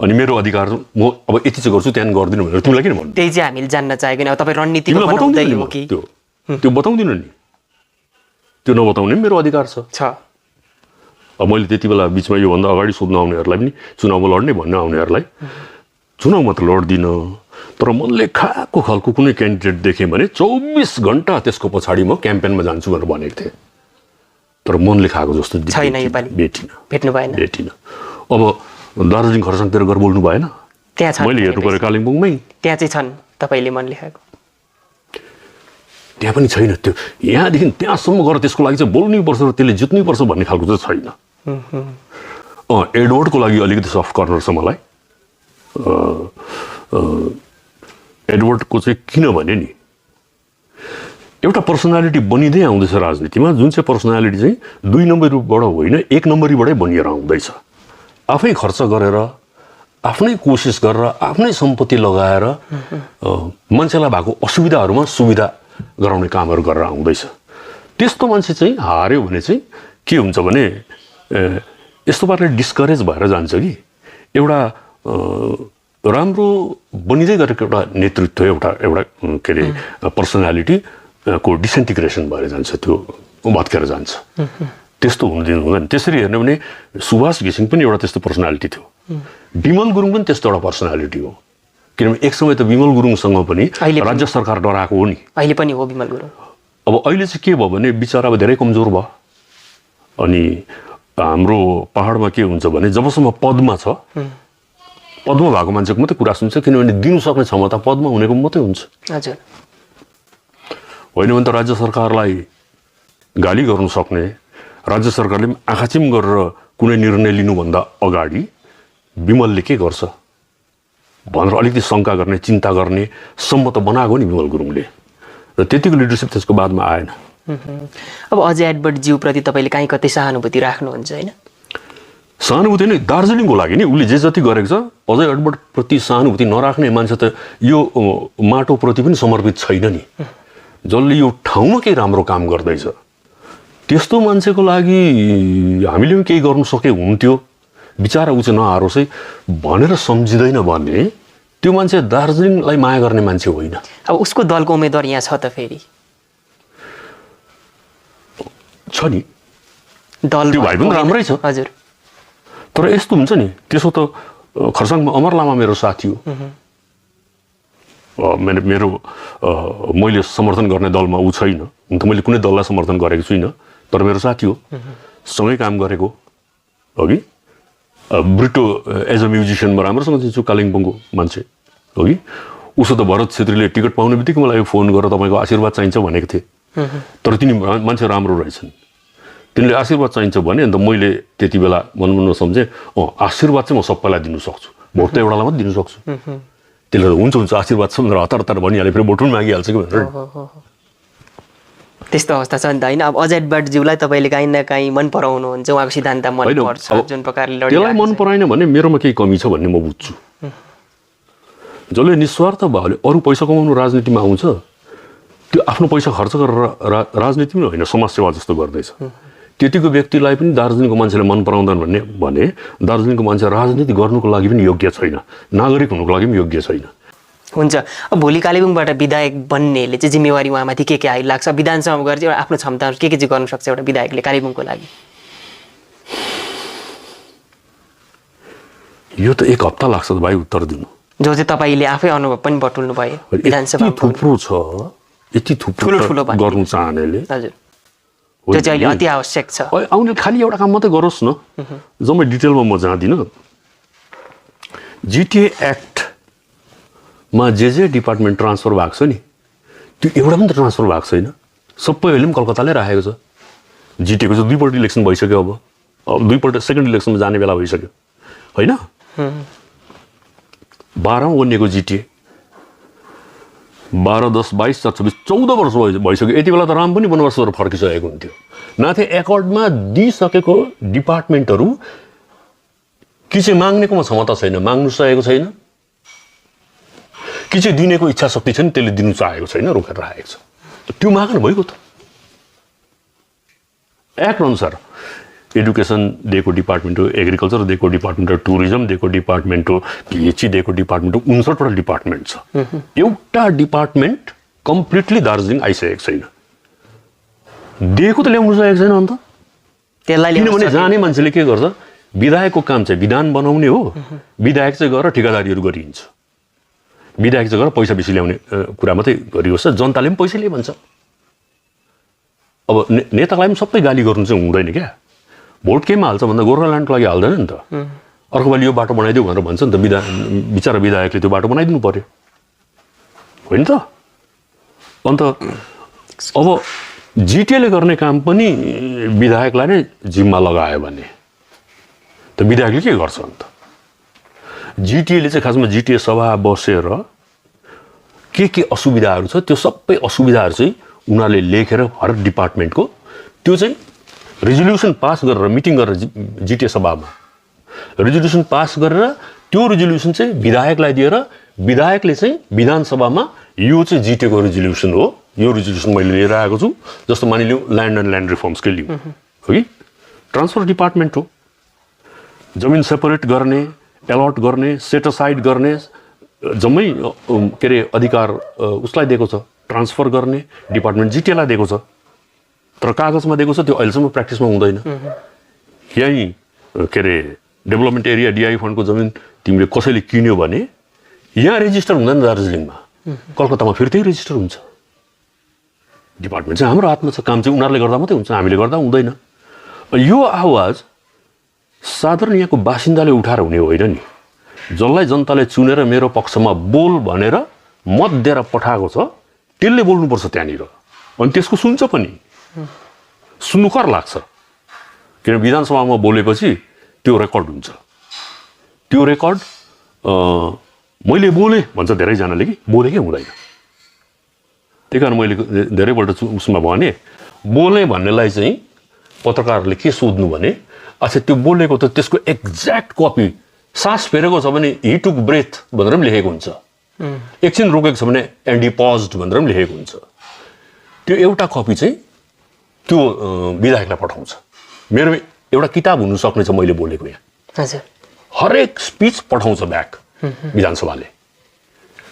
अनि मेरो अधिकार म अब यति चाहिँ गर्छु, त्यहाँ गर्दिनँ भनेर तिमीलाई किन भन्नु? त्यही चाहिँ हामीले जान्न चाहेको नि। अब तपाईँ रणनीतिको बनाउँदै हो कि? त्यो बताउँदिनँ नि, त्यो नबताउने मेरो अधिकार छ। अब मैले त्यति बेला बिचमा योभन्दा अगाडि सोध्न आउनेहरूलाई पनि, चुनावमा लड्ने भन्न आउनेहरूलाई, चुनावमा त लड्दिनँ, तर मनले खाएको खालको कुनै क्यान्डिडेट देखेँ भने 24 घन्टा त्यसको पछाडि म क्याम्पेनमा जान्छु भनेर भनेको थिएँ। तर मनले खाएको जस्तो भेटिनँ। अब दार्जिलिङ खरसाङतिर गएर बोल्नु भएन, मैले हेर्नु पऱ्यो कालिम्पोङमै। त्यहाँ चाहिँ छन् तपाईँले मन लेखाएको? त्यहाँ पनि छैन। त्यो यहाँदेखि त्यहाँसम्म गएर त्यसको लागि चाहिँ बोल्नै पर्छ र त्यसले जित्नै पर्छ भन्ने खालको चाहिँ छैन। एडवर्डको लागि अलिकति सफ्ट कर्नर छ मलाई। एडवर्डको चाहिँ किनभने नि एउटा पर्सनालिटी बनिँदै आउँदैछ राजनीतिमा, जुन चाहिँ पर्सनालिटी चाहिँ 2 नम्बरीबाट होइन 1 नम्बरीबाटै बनिएर आउँदैछ। आफै खर्च गरेर, आफ्नै कोसिस गरेर, आफ्नै सम्पत्ति लगाएर मान्छेलाई भएको असुविधाहरूमा सुविधा गराउने कामहरू गरेर आउँदैछ। त्यस्तो मान्छे चाहिँ हार्यो भने चाहिँ के हुन्छ भने यस्तो पाराले डिस्करेज भएर जान्छ कि एउटा राम्रो बनिँदै गरेको एउटा नेतृत्व, एउटा के अरे पर्सनालिटी को डिसइन्टिग्रेसन भएर जान्छ, त्यो भत्केर जान्छ। त्यस्तो हुँदैन। त्यसरी हेर्ने भने सुभाष घिसिङ पनि एउटा त्यस्तो पर्सनालिटी थियो, विमल गुरुङ पनि त्यस्तो एउटा पर्सनालिटी हो। किनभने एक समय त विमल गुरुङसँग पनि राज्य सरकार डराएको हो नि। अहिले पनि हो विमल गुरुङ। अब अहिले चाहिँ के भयो भने बिचरा अब धेरै कमजोर भयो। अनि हाम्रो पहाडमा के हुन्छ भने जबसम्म पदमा छ, पदमा भएको मान्छेको मात्रै कुरा सुन्छ, किनभने दिनु सक्ने क्षमता पदमा हुनेको मात्रै हुन्छ। हजुर, होइन भने त राज्य सरकारलाई गाली गर्नु सक्ने, राज्य सरकारले आँखाचिम गरेर कुनै निर्णय लिनुभन्दा अगाडि विमलले के गर्छ भनेर अलिकति शङ्का गर्ने, चिन्ता गर्ने सम्म त बनाएको नि विमल गुरुङले, र त्यतिको लिडरसिप त्यसको बादमा आएन। अब अझै एडवर्ड ज्यूप्रति तपाईँले कहीँ कतै सहानुभूति राख्नुहुन्छ होइन? सहानुभूति नै दार्जिलिङको लागि नि उसले जे जति गरेको छ अझै एडवर्डप्रति सहानुभूति नराख्ने मान्छे त यो माटोप्रति पनि समर्पित छैन नि। जसले यो ठाउँमा केही राम्रो काम गर्दैछ त्यस्तो मान्छेको लागि हामीले पनि केही गर्नु सके हुन्थ्यो, बिचारा ऊ चाहिँ नहारोस् है भनेर सम्झिँदैन भने त्यो मान्छे दार्जिलिङलाई माया गर्ने मान्छे होइन। अब उसको दलको उम्मेदवार यहाँ छ त फेरि छ नि, दल त्यो भाइ पनि राम्रै छ। हजुर, तर यस्तो हुन्छ नि, त्यसो त खरसाङमा अमर लामा मेरो साथी हो। मेरो मैले समर्थन गर्ने दलमा ऊ छैन, हुन त मैले कुनै दललाई समर्थन गरेको छुइनँ, तर मेरो साथी हो, सँगै काम गरेको हो कि। ब्रिटो एज अ म्युजिसियन म राम्रोसँग चिन्छु, कालिम्पोङको मान्छे हो कि। उसो त भरत छेत्रीले टिकट पाउने बित्तिकै मलाई फोन गरेर तपाईँको आशीर्वाद चाहिन्छ भनेको थिएँ। तर तिनी मान्छे राम्रो रहेछन्, तिनले आशीर्वाद चाहिन्छ भने अन्त मैले त्यति बेला मनमनमा सम्झेँ आशीर्वाद चाहिँ म सबैलाई दिनु सक्छु, भोट त एउटालाई मात्रै दिनु सक्छु। त्यसले हुन्छ हुन्छ आशीर्वाद छ भनेर हतार हतार भनिहालेँ, फेरि भोट पनि मागिहाल्छ कि भनेर। त्यस्तो अवस्था छ नि त होइन। अब अजय भट्टज्यूलाई तपाईँले काहीँ न काहीँ मन पराउनुहुन्छ, उहाँको सिद्धान्त मन पर्छ, जुन प्रकारले त्यसलाई मन पराएन भने मेरोमा केही कमी छ भन्ने म बुझ्छु। जसले निस्वार्थ भावले अरू पैसा कमाउनु राजनीतिमा आउँछ त्यो आफ्नो पैसा खर्च गरेर राजनीति पनि होइन समाजसेवा जस्तो गर्दैछ। त्यतिको व्यक्तिलाई पनि दार्जिलिङको मान्छेले मन पराउँदैन भने दार्जिलिङको मान्छे राजनीति गर्नुको लागि पनि योग्य छैन, नागरिक हुनुको लागि पनि योग्य छैन। हुन्छ, अब भोलि कालेबुङबाट विधायक बन्नेले चाहिँ जिम्मेवारी उहाँमाथि के आइलाग्छ? विधानसभामा गएर चाहिँ आफ्नो क्षमता के चाहिँ गर्न सक्छ एउटा विधायकले कालेबुङको लागि? यो त 1 हप्ता लाग्छ भाइ उत्तर दिनु, जो चाहिँ तपाईँले आफै अनुभव पनि बटुल्नु भयो विधानसभा। थुप्रो छ, यति थुप्रो गर्नु चाहनेले। हजुर, त्यो चाहिँ अहिले अति आवश्यक छ। आउने खालि एउटा काम मात्रै गरोस् न, जम्मै डिटेलमा म जाँदिनँ। जिटिए एक्टमा जे डिपार्टमेन्ट ट्रान्सफर भएको छ नि त्यो एउटा पनि त ट्रान्सफर भएको छैन, सबै अहिले पनि कलकत्ताले राखेको छ। जिटिएको चाहिँ 2 पल्ट इलेक्सन भइसक्यो, अब 2 पल्ट सेकेन्ड इलेक्सनमा जाने बेला भइसक्यो होइन। 12 बनिएको जिटिए 12, 10, 22, 24, 14 वर्ष भइसक्यो। यति बेला त राम पनि वनवास गरेर फर्किसकेको हुन्थ्यो। नाथे एकर्डमा दिइसकेको डिपार्टमेन्टहरू कि चाहिँ माग्नेकोमा क्षमता छैन, माग्नु सकेको छैन, कि चाहिँ दिनेको इच्छा शक्ति छैन, त्यसले दिनु चाहेको छैन, रोकेर राखेको छ। त्यो माग्नु भइगयो त। एक्ट अनुसार एडुकेसन दिएको डिपार्टमेन्ट हो, एग्रिकल्चर दिएको डिपार्टमेन्ट हो, टुरिज्म दिएको डिपार्टमेन्ट हो, पिएचई दिएको डिपार्टमेन्ट हो, 59वटा डिपार्टमेन्ट छ। एउटा डिपार्टमेन्ट कम्प्लिटली दार्जिलिङ आइसकेको छैन, दिएको त ल्याउनु सकेको छैन। अन्त त्यसलाई किनभने जाने मान्छेले के गर्छ, विधायकको काम चाहिँ विधान बनाउने हो, विधायक चाहिँ गएर ठेकादारीहरू गरिन्छ, विधायक चाहिँ गएर पैसा बेसी ल्याउने कुरा मात्रै गरियोस्, जनताले पनि पैसा लिए भन्छ। अब नेतालाई पनि सबै गाली गर्नु चाहिँ हुँदैन क्या। भोट केमा हाल्छ भन्दा गोर्खाल्यान्डको लागि हाल्दैन नि त। अर्को पालि यो बाटो बनाइदेऊ भनेर भन्छ नि त, बिचरा विधायकले त्यो बाटो बनाइदिनु पर्यो होइन त। अन्त अब जिटिएले गर्ने काम पनि विधायकलाई नै जिम्मा लगायो भने त विधायकले के गर्छ? अन्त जिटिएले चाहिँ खासमा जिटिए सभा बसेर के असुविधाहरू छ त्यो सबै असुविधाहरू चाहिँ उनीहरूले लेखेर हर डिपार्टमेन्टको त्यो चाहिँ रेजोल्युसन पास गरेर मिटिङ गरेर जिटिए सभामा रेजोल्युसन पास गरेर त्यो रेजोल्युसन चाहिँ विधायकलाई दिएर विधायकले चाहिँ विधानसभामा यो चाहिँ जिटिएको रेजोल्युसन हो, यो रेजोल्युसन मैले लिएर आएको छु, जस्तो मानिलिउँ ल्यान्ड एन्ड ल्यान्ड रिफर्म्सकै लिउँ हो कि, ट्रान्सफर डिपार्टमेन्ट हो, जमिन सेपरेट गर्ने, एलट गर्ने, सेट असाइड गर्ने जम्मै के अरे अधिकार उसलाई दिएको छ, ट्रान्सफर गर्ने डिपार्टमेन्ट जिटिएलाई दिएको छ। तर कागजमा दिएको छ, त्यो अहिलेसम्म प्र्याक्टिसमा हुँदैन। यहीँ के अरे डेभलपमेन्ट एरिया डिआई फन्डको जमिन तिमीले कसैले किन्यो भने यहाँ रेजिस्टर हुँदैन दार्जिलिङमा, कलकत्तामा फेरि त्यही रेजिस्टर हुन्छ। डिपार्टमेन्ट चाहिँ हाम्रो हातमा छ, काम चाहिँ उनीहरूले गर्दा मात्रै हुन्छ, हामीले गर्दा हुँदैन। यो आवाज साधारण यहाँको बासिन्दाले उठाएर हुने होइन नि, जसलाई जनताले चुनेर मेरो पक्षमा बोल भनेर मत दिएर पठाएको छ त्यसले बोल्नुपर्छ त्यहाँनिर, अनि त्यसको सुन्छ पनि, सुन्नु कर लाग्छ। किन विधानसभामा बोलेपछि त्यो रेकर्ड हुन्छ, त्यो रेकर्ड मैले बोलेँ भन्छ धेरैजनाले कि बोलेकै हुँदैन। त्यही कारण मैले धेरैपल्ट उसमा भने बोलेँ भन्नेलाई चाहिँ पत्रकारले के सोध्नु भने अच्छा त्यो बोलेको त त्यसको एक्ज्याक्ट कपी सास फेरेको छ भने हि टुक ब्रेथ भनेर पनि लेखेको हुन्छ, एकछिन रोकेको छ भने एन्ड हि पज्ड भनेर पनि लेखेको हुन्छ। त्यो एउटा कपी चाहिँ त्यो विधायकलाई पठाउँछ। मेरो एउटा किताब हुनु सक्ने छ मैले बोलेको यहाँ, हजुर, हरेक स्पिच पठाउँछ ब्याक विधानसभाले।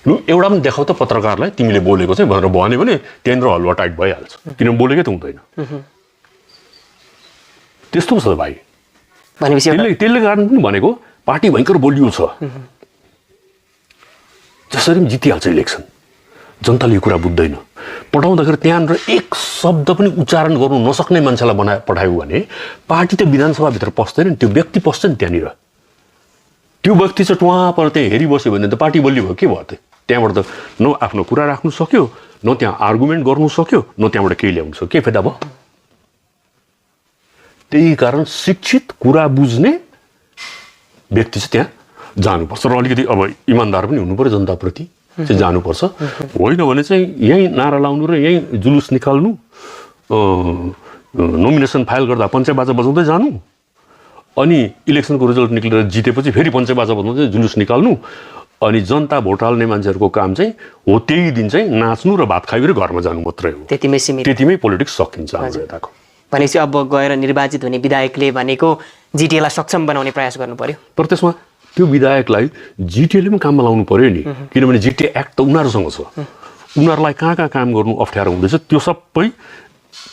लु एउटा पनि देखाउ त पत्रकारलाई तिमीले बोलेको चाहिँ भनेर भन्यो भने त्यहाँनिर हलुवा टाइट भइहाल्छ, किनभने बोलेकै त हुँदैन। त्यस्तो छ भाइ। त्यसले कारण पनि भनेको पार्टी भयङ्कर बलियो छ, जसरी पनि जितिहाल्छ इलेक्सन। जनताले यो कुरा बुझ्दैन। पठाउँदाखेरि त्यहाँनिर एक शब्द पनि उच्चारण गर्नु नसक्ने मान्छेलाई पठायो भने पार्टी त विधानसभाभित्र पस्दैन नि, त्यो व्यक्ति पस्छ नि त्यहाँनिर। त्यो व्यक्ति चाहिँ टुवा पर त्यहाँ हेरिबस्यो भने त पार्टी बलियो भयो, के भयो त? त्यहाँबाट त न आफ्नो कुरा राख्नु सक्यो, न त्यहाँ आर्गुमेन्ट गर्नु सक्यो, न त्यहाँबाट केही ल्याउनु सक्यो, के फाइदा भयो? त्यही कारण शिक्षित कुरा बुझ्ने व्यक्ति चाहिँ त्यहाँ जानुपर्छ र अलिकति अब इमान्दार पनि हुनु पर्यो, जनताप्रति चाहिँ जानुपर्छ। होइन भने चाहिँ यहीँ नारा लाउनु र यहीँ जुलुस निकाल्नु, नोमिनेसन फाइल गर्दा पञ्चबाजा बजाउँदै जानु, अनि इलेक्सनको रिजल्ट निक्लेर जितेपछि फेरि पञ्चबाजा बजाउँदै जुलुस निकाल्नु, अनि जनता भोट हाल्ने मान्छेहरूको काम चाहिँ हो त्यही दिन चाहिँ नाच्नु र भात खाइबेर घरमा जानु मात्रै हो। त्यतिमै सीमित, त्यतिमै पोलिटिक्स सकिन्छ हाम्रो यताको। भनेपछि अब गएर निर्वाचित हुने विधायकले भनेको जिटिएलाई सक्षम बनाउने प्रयास गर्नु पर्यो। तर त्यसमा त्यो विधायकलाई जिटिएले पनि काममा लाउनु पर्यो नि, किनभने जिटिए एक्ट त उनीहरूसँग छ। उनीहरूलाई कहाँ कहाँ काम गर्नु अप्ठ्यारो हुँदैछ त्यो सबै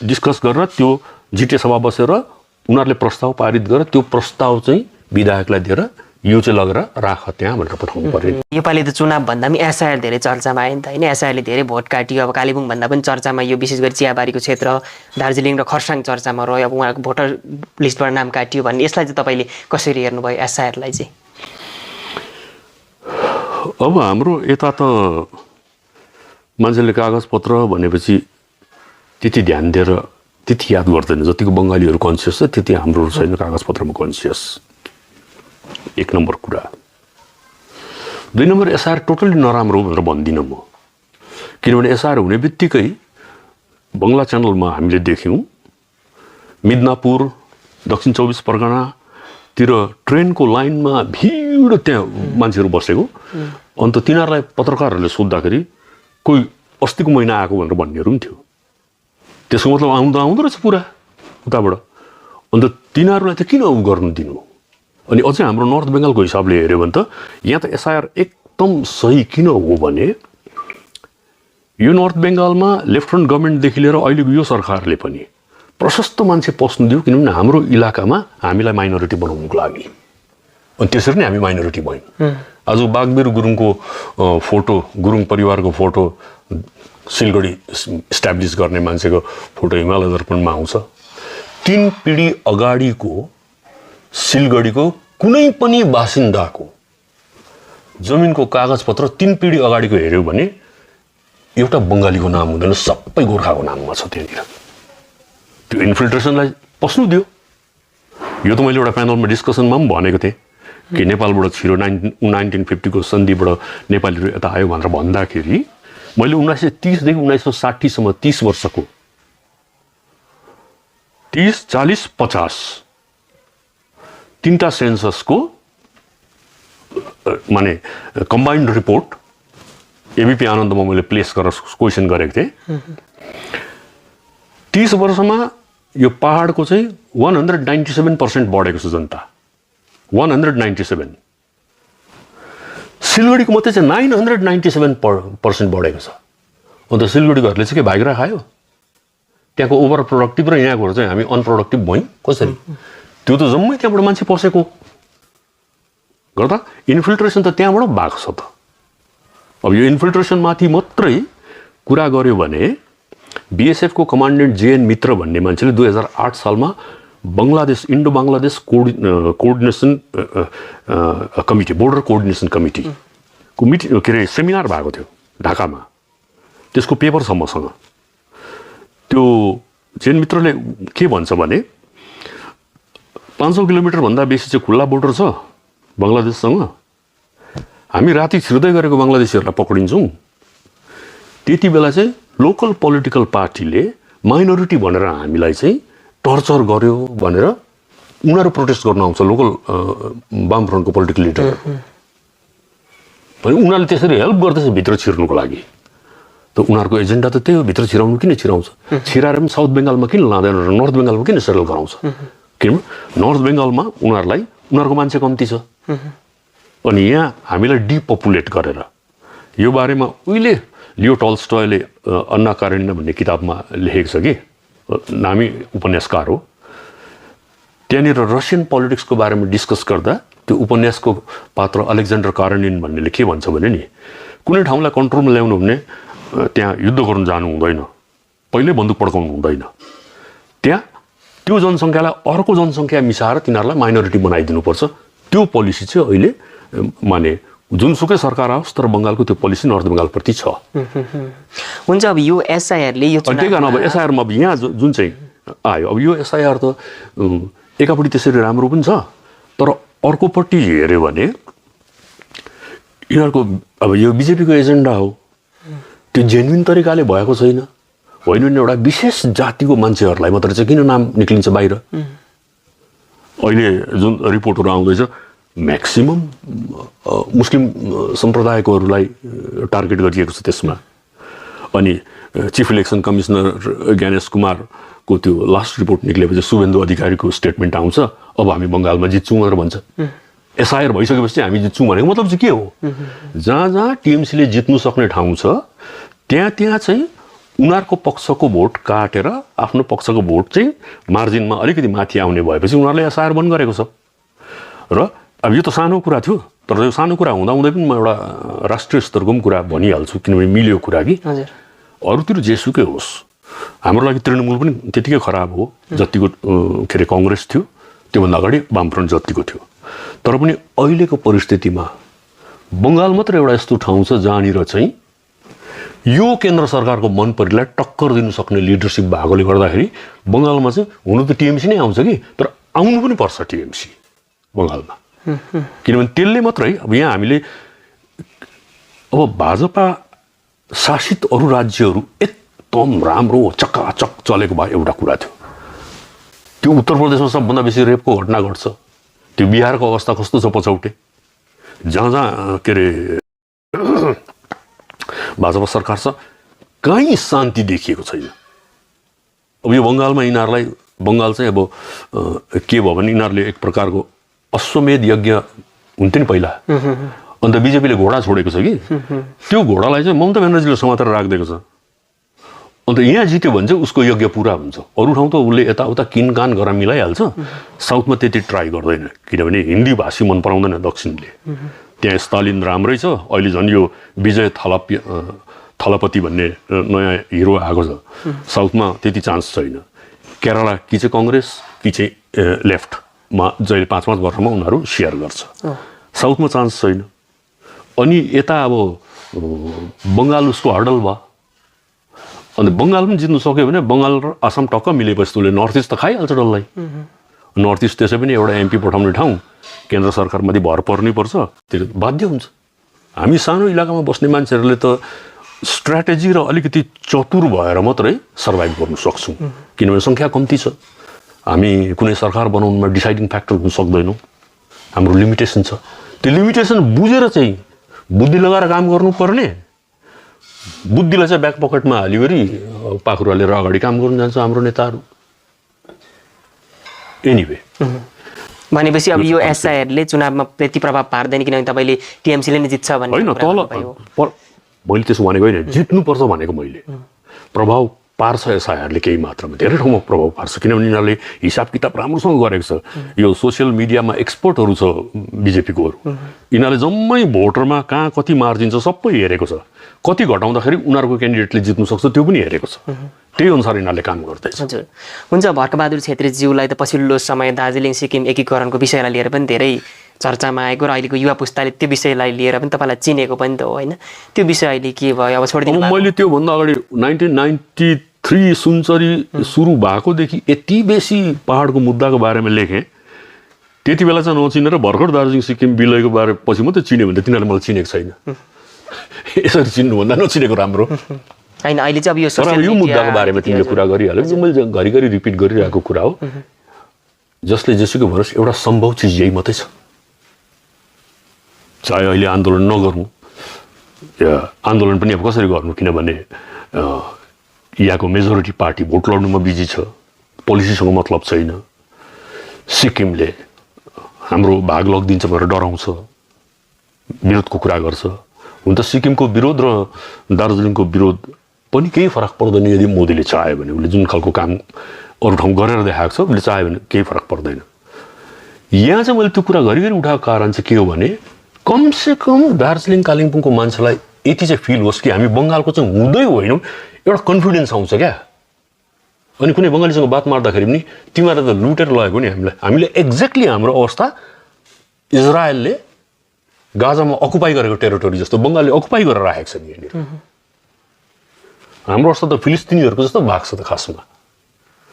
डिस्कस गरेर त्यो जिटिए सभा बसेर उनीहरूले प्रस्ताव पारित गरेर त्यो प्रस्ताव चाहिँ विधायकलाई दिएर यो चाहिँ लगेर राख त्यहाँ भनेर पठाउनु पर्यो। योपालि त चुनाव भन्दा पनि एसआइआर धेरै चर्चामा आयो नि त होइन? एसआइआरले धेरै भोट काटियो। अब कालेबुङ भन्दा पनि चर्चामा यो विशेष गरी चियाबारीको क्षेत्र, दार्जिलिङ र खरसाङ चर्चामा रह्यो। अब उहाँको भोटर लिस्टबाट नाम काटियो भन्ने, यसलाई चाहिँ तपाईँले कसरी हेर्नुभयो एसआइआरलाई चाहिँ? अब हाम्रो यता त मान्छेले कागजपत्र भनेपछि त्यति ध्यान दिएर त्यति याद गर्दैन, जतिको बङ्गालीहरू कन्सियस छ त्यति हाम्रो छैन कागजपत्रमा कन्सियस। एक नम्बर कुरा। दुई नम्बर, एसआइआर टोटली नराम्रो हो भनेर भन्दिनँ म, किनभने एसआइआर हुने बित्तिकै बङ्गला च्यानलमा हामीले देख्यौँ मिदनापुर, दक्षिण 24 परगनातिर ट्रेनको लाइनमा भिड त्यहाँ मान्छेहरू बसेको, अन्त तिनीहरूलाई पत्रकारहरूले सोद्धाखेरि कोही अस्तिको महिना आएको भनेर भन्नेहरू पनि थियो। त्यसको मतलब आउँदो रहेछ पुरा उताबाट। अन्त तिनीहरूलाई त किन गर्नु दिनु? अनि अझै हाम्रो नर्थ बेङ्गालको हिसाबले हेऱ्यो भने त यहाँ त एसआइआर एकदम सही किन हो भने यो नर्थ बेङ्गालमा लेफ्टनन्ट गभर्मेन्टदेखि लिएर अहिलेको यो सरकारले पनि प्रशस्त मान्छे पस्नु दियो, किनभने हाम्रो इलाकामा हामीलाई माइनोरिटी बनाउनुको लागि। अनि त्यसरी नै हामी माइनोरिटी भयौँ। आज बागबीर गुरुङको फोटो, गुरुङ परिवारको फोटो सिलगढी इस्टाब्लिस गर्ने मान्छेको फोटो हिमालय दर्पणमा आउँछ। 3 पिँढी अगाडिको सिलगढीको कुनै पनि बासिन्दाको जमिनको कागजपत्र 3 पिँढी अगाडिको हेऱ्यो भने एउटा बङ्गालीको नाम हुँदैन, सबै गोर्खाको नाममा छ त्यहाँनिर। त्यो इन्फिल्ट्रेसनलाई पस्नु दियो। यो त मैले एउटा प्यानलमा डिस्कसनमा पनि भनेको थिएँ कि नेपालबाट छिरो 1950 को सन्धिबाट नेपालीहरू यता आयो भनेर भन्दाखेरि मैले 1930 देखि 1960 सम्म 30 वर्षको 30, 40, 50 तीनटा सेन्ससको माने कम्बाइन्ड रिपोर्ट एबीपी आनन्दमा मैले प्लेस गरेर क्वेसन गरेको थिएँ। 30 वर्षमा यो पहाडको चाहिँ 197% बढेको छ जनता, 197। सिलगढीको मात्रै चाहिँ 997% बढेको छ। अन्त सिलगढीकोहरूले चाहिँ के भागिरा खायो? त्यहाँको ओभर प्रोडक्टिभ र यहाँको चाहिँ हामी अनप्रोडक्टिभ भयौँ कसरी? त्यो त जम्मै त्यहाँबाट मान्छे पसेको गर्दा इन्फिल्ट्रेसन त त्यहाँबाट भएको छ त। अब यो इन्फिल्ट्रेसनमाथि मात्रै कुरा गर्यो भने बीएसएफको कमान्डेन्ट जेएन मित्र भन्ने मान्छेले 2008 सालमा Bangladesh Indo Bangladesh coordination committee, border coordination कमिटीको के अरे सेमिनार भएको थियो ढाकामा। त्यसको पेपर छ मसँग। त्यो जेएन मित्रले के भन्छ भने 500 किलोमिटरभन्दा बेसी चाहिँ खुल्ला बोर्डर छ बङ्गलादेशसँग। हामी राति छिर्दै गरेको बङ्गलादेशीहरूलाई पक्रिन्छौँ। त्यति बेला चाहिँ लोकल पोलिटिकल पार्टीले माइनोरिटी भनेर हामीलाई चाहिँ टर्चर गर्यो भनेर उनीहरू प्रोटेस्ट गर्न आउँछ लोकल वामफ्रन्टको पोलिटिकल लिडर भने उनीहरूले त्यसरी हेल्प गर्दैछ भित्र छिर्नुको लागि त उनीहरूको एजेन्डा त त्यही हो भित्र छिराउनु किन छिराउँछ छिराएर पनि साउथ बेङ्गालमा किन लाँदैन र नर्थ बेङ्गालमा किन सेटल गराउँछ किनभने नर्थ बेङ्गालमा उनीहरूको मान्छे कम्ती छ अनि यहाँ हामीलाई डिपपुलेट गरेर यो बारेमा उहिले लियो टल्स्टयले अन्ना कारेनिना भन्ने किताबमा लेखेको छ कि नामी उपन्यासकार हो त्यहाँनिर रसियन पोलिटिक्सको बारेमा डिस्कस गर्दा त्यो उपन्यासको पात्र अलेक्जेन्डर कारेनिन भन्नेले के भन्छ भने नि कुनै ठाउँलाई कन्ट्रोलमा ल्याउनु भने त्यहाँ युद्ध गर्नु जानु हुँदैन पहिल्यै बन्दुक पड्काउनु हुँदैन त्यहाँ त्यो जनसङ्ख्यालाई अर्को जनसङ्ख्या मिसाएर तिनीहरूलाई माइनोरिटी बनाइदिनुपर्छ त्यो पोलिसी चाहिँ अहिले माने जुनसुकै सरकार आओस् तर बङ्गालको त्यो पोलिसी नर्थ बङ्गालप्रति छ हुन्छ अब यो एसआइआरले यो त्यही कारण अब एसआइआरमा अब यहाँ जुन चाहिँ आयो अब यो एसआइआर त एकापट्टि त्यसरी राम्रो पनि छ तर अर्कोपट्टि हेऱ्यो भने यिनीहरूको अब यो बिजेपीको एजेन्डा हो त्यो जेन्युन तरिकाले भएको छैन होइन भने एउटा विशेष जातिको मान्छेहरूलाई मात्र चाहिँ किन नाम निक्लिन्छ बाहिर अहिले जुन रिपोर्टहरू आउँदैछ म्याक्सिमम मुस्लिम सम्प्रदायकोहरूलाई टार्गेट गरिएको छ त्यसमा अनि चिफ इलेक्सन कमिसनर ज्ञानेश कुमारको त्यो लास्ट रिपोर्ट निक्लेपछि शुभेन्दु अधिकारीको स्टेटमेन्ट आउँछ अब हामी बङ्गालमा जित्छौँ भनेर भन्छ एसआइआर भइसकेपछि हामी जित्छौँ भनेको मतलब चाहिँ के हो जहाँ जहाँ टिएमसीले जित्नु सक्ने ठाउँ छ त्यहाँ चाहिँ उनीहरूको पक्षको भोट काटेर आफ्नो पक्षको भोट चाहिँ मार्जिनमा अलिकति माथि आउने भएपछि उनीहरूले एसआइआर बन्द गरेको छ र अब यो त सानो कुरा थियो तर यो सानो कुरा हुँदाहुँदै पनि म एउटा राष्ट्रिय स्तरको पनि कुरा भनिहाल्छु किनभने मिल्यो कुरा कि अरूतिर जेसुकै होस् हाम्रो लागि तृणमूल पनि त्यतिकै खराब हो जतिको के अरे कङ्ग्रेस थियो त्योभन्दा अगाडि वामफ्रन्ट जतिको थियो तर पनि अहिलेको परिस्थितिमा बङ्गाल मात्र एउटा यस्तो ठाउँ छ जहाँनिर चाहिँ यो केन्द्र सरकारको मन परिलाई टक्कर दिनु सक्ने लिडरसिप भएकोले गर्दाखेरि बङ्गालमा चाहिँ हुनु त टिएमसी नै आउँछ कि तर आउनु पनि पर्छ टिएमसी बङ्गालमा किनभने त्यसले मात्रै अब यहाँ हामीले अब भाजपा शासित अरू राज्यहरू एकदम राम्रो चकाचक चलेको भए एउटा कुरा थियो त्यो उत्तर प्रदेशमा सबभन्दा बेसी रेपको घटना घट्छ त्यो बिहारको अवस्था कस्तो छ पछौटे जहाँ जहाँ के अरे भाजपा सरकार छ कहीँ शान्ति देखिएको छैन अब यो बङ्गालमा यिनीहरूलाई बङ्गाल चाहिँ अब के भयो भने यिनीहरूले एक प्रकारको अश्वमेध यज्ञ हुन्थ्यो नि पहिला अन्त बिजेपीले घोडा छोडेको छ कि त्यो घोडालाई चाहिँ ममता ब्यानर्जीले समातेर राखिदिएको छ अन्त यहाँ जित्यो भने चाहिँ उसको यज्ञ पुरा हुन्छ अरू ठाउँ त उसले यताउता किनकान गरेर मिलाइहाल्छ साउथमा त्यति ट्राई गर्दैन किनभने हिन्दी भाषी मन पराउँदैन दक्षिणले त्यहाँ स्टालिन राम्रै छ अहिले झन् यो विजय थलपति भन्ने नयाँ हिरो आएको छ साउथमा त्यति चान्स छैन केरला कि चाहिँ कङ्ग्रेस कि चाहिँ लेफ्टमा जहिले 5-5 वर्षमा उनीहरू सेयर गर्छ साउथमा चान्स छैन अनि यता अब बङ्गाल उसको हडल भयो अन्त बङ्गाल पनि जित्नु सक्यो भने बङ्गाल र आसाम टक्क मिलेपछि उसले नर्थ इस्ट त खाइहाल्छ डल्लै नर्थ इस्ट त्यसै पनि एउटा एमपी पठाउने ठाउँ केन्द्र सरकारमाथि भर पर्नै पर्छ त्यो बाध्य हुन्छ हामी सानो इलाकामा बस्ने मान्छेहरूले त स्ट्राटेजी र अलिकति चतुर भएर मात्रै सर्भाइभ गर्नु सक्छौँ किनभने सङ्ख्या कम्ती छ हामी कुनै सरकार बनाउनुमा डिसाइडिङ फ्याक्टर हुन सक्दैनौँ हाम्रो लिमिटेसन छ त्यो लिमिटेसन बुझेर चाहिँ बुद्धि लगाएर काम गर्नुपर्ने बुद्धिलाई चाहिँ ब्याक पकेटमा हालिवरी पाखुरा लिएर अगाडि काम गर्नु जान्छ हाम्रो नेताहरू एनिवे भनेपछि अब यो एसआइआरले चुनावमा त्यति प्रभाव पार्दैन किनभने तपाईँले टिएमसीले नै जित्छ भन्ने होइन तल मैले त्यसो भनेको होइन जित्नुपर्छ भनेको मैले प्रभाव पार्छ एसआइआरले केही मात्रामा धेरै ठाउँमा प्रभाव पार्छ किनभने यिनीहरूले हिसाब किताब राम्रोसँग गरेको छ यो सोसियल मिडियामा एक्सपर्टहरू छ बिजेपीकोहरू यिनीहरूले जम्मै भोटरमा कहाँ कति मार्जिन छ सबै हेरेको छ कति घटाउँदाखेरि उनीहरूको क्यान्डिडेटले जित्नु सक्छ त्यो पनि हेरेको छ त्यही अनुसार यिनीहरूले काम गर्दैछ हजुर हुन्छ भर्खबहादुर छेत्रीज्यूलाई त पछिल्लो समय दार्जिलिङ सिक्किम एकीकरणको विषयलाई लिएर पनि धेरै चर्चामा आएको र अहिलेको युवा पुस्ताले त्यो विषयलाई लिएर पनि तपाईँलाई चिनेको पनि त हो होइन त्यो विषय अहिले के भयो अब छोडिदिनु मैले त्योभन्दा अगाडि 1993 सुनचरी सुरु भएकोदेखि यति बेसी पहाडको मुद्दाको बारेमा लेखेँ त्यति बेला चाहिँ नचिनेर भर्खर दार्जिलिङ सिक्किम विलयको बारे पछि मात्रै चिन्यो भने त तिनीहरूले मलाई चिनेको छैन यसरी चिन्नुभन्दा नचिनेको राम्रो होइन अहिले चाहिँ अब यो मुद्दाको बारेमा तिमीले कुरा गरिहाल्यो मैले घरिघरि रिपिट गरिरहेको कुरा हो जसले जेसुकै भनोस् एउटा सम्भव चिज यही मात्रै छ। चाहे अहिले आन्दोलन नगर्नु, आन्दोलन पनि अब कसरी गर्नु, किनभने यहाँको मेजोरिटी पार्टी भोट लड्नुमा बिजी छ, पोलिसीसँग मतलब छैन। सिक्किमले हाम्रो भाग लगिदिन्छ भनेर डराउँछ, विरोधको कुरा गर्छ। हुन त सिक्किमको विरोध र दार्जिलिङको विरोध पनि केही फरक पर्दैन यदि मोदीले चाह्यो भने। उसले जुन खालको काम अरू ठाउँ गरेर देखाएको छ, उसले चाह्यो भने केही फरक पर्दैन। यहाँ चाहिँ मैले त्यो कुरा घरिघरि उठाएको कारण चाहिँ के हो भने कमसेकम दार्जिलिङ कालिम्पोङको मान्छेलाई यति चाहिँ फिल होस् कि हामी बङ्गालको चाहिँ हुँदै होइनौँ, एउटा कन्फिडेन्स आउँछ क्या। अनि कुनै बङ्गालीसँग बात मार्दाखेरि पनि तिमीहरू त लुटेर लगेको नि हामीलाई, हामीले एक्ज्याक्टली हाम्रो अवस्था इजरायलले गाजामा अकुपाई गरेको टेरिटोरी जस्तो बङ्गालले अकुपाई गरेर राखेको छ नि यहाँनिर। हाम्रो अवस्था त फिलिस्तिनीहरूको जस्तो भएको छ त खासमा।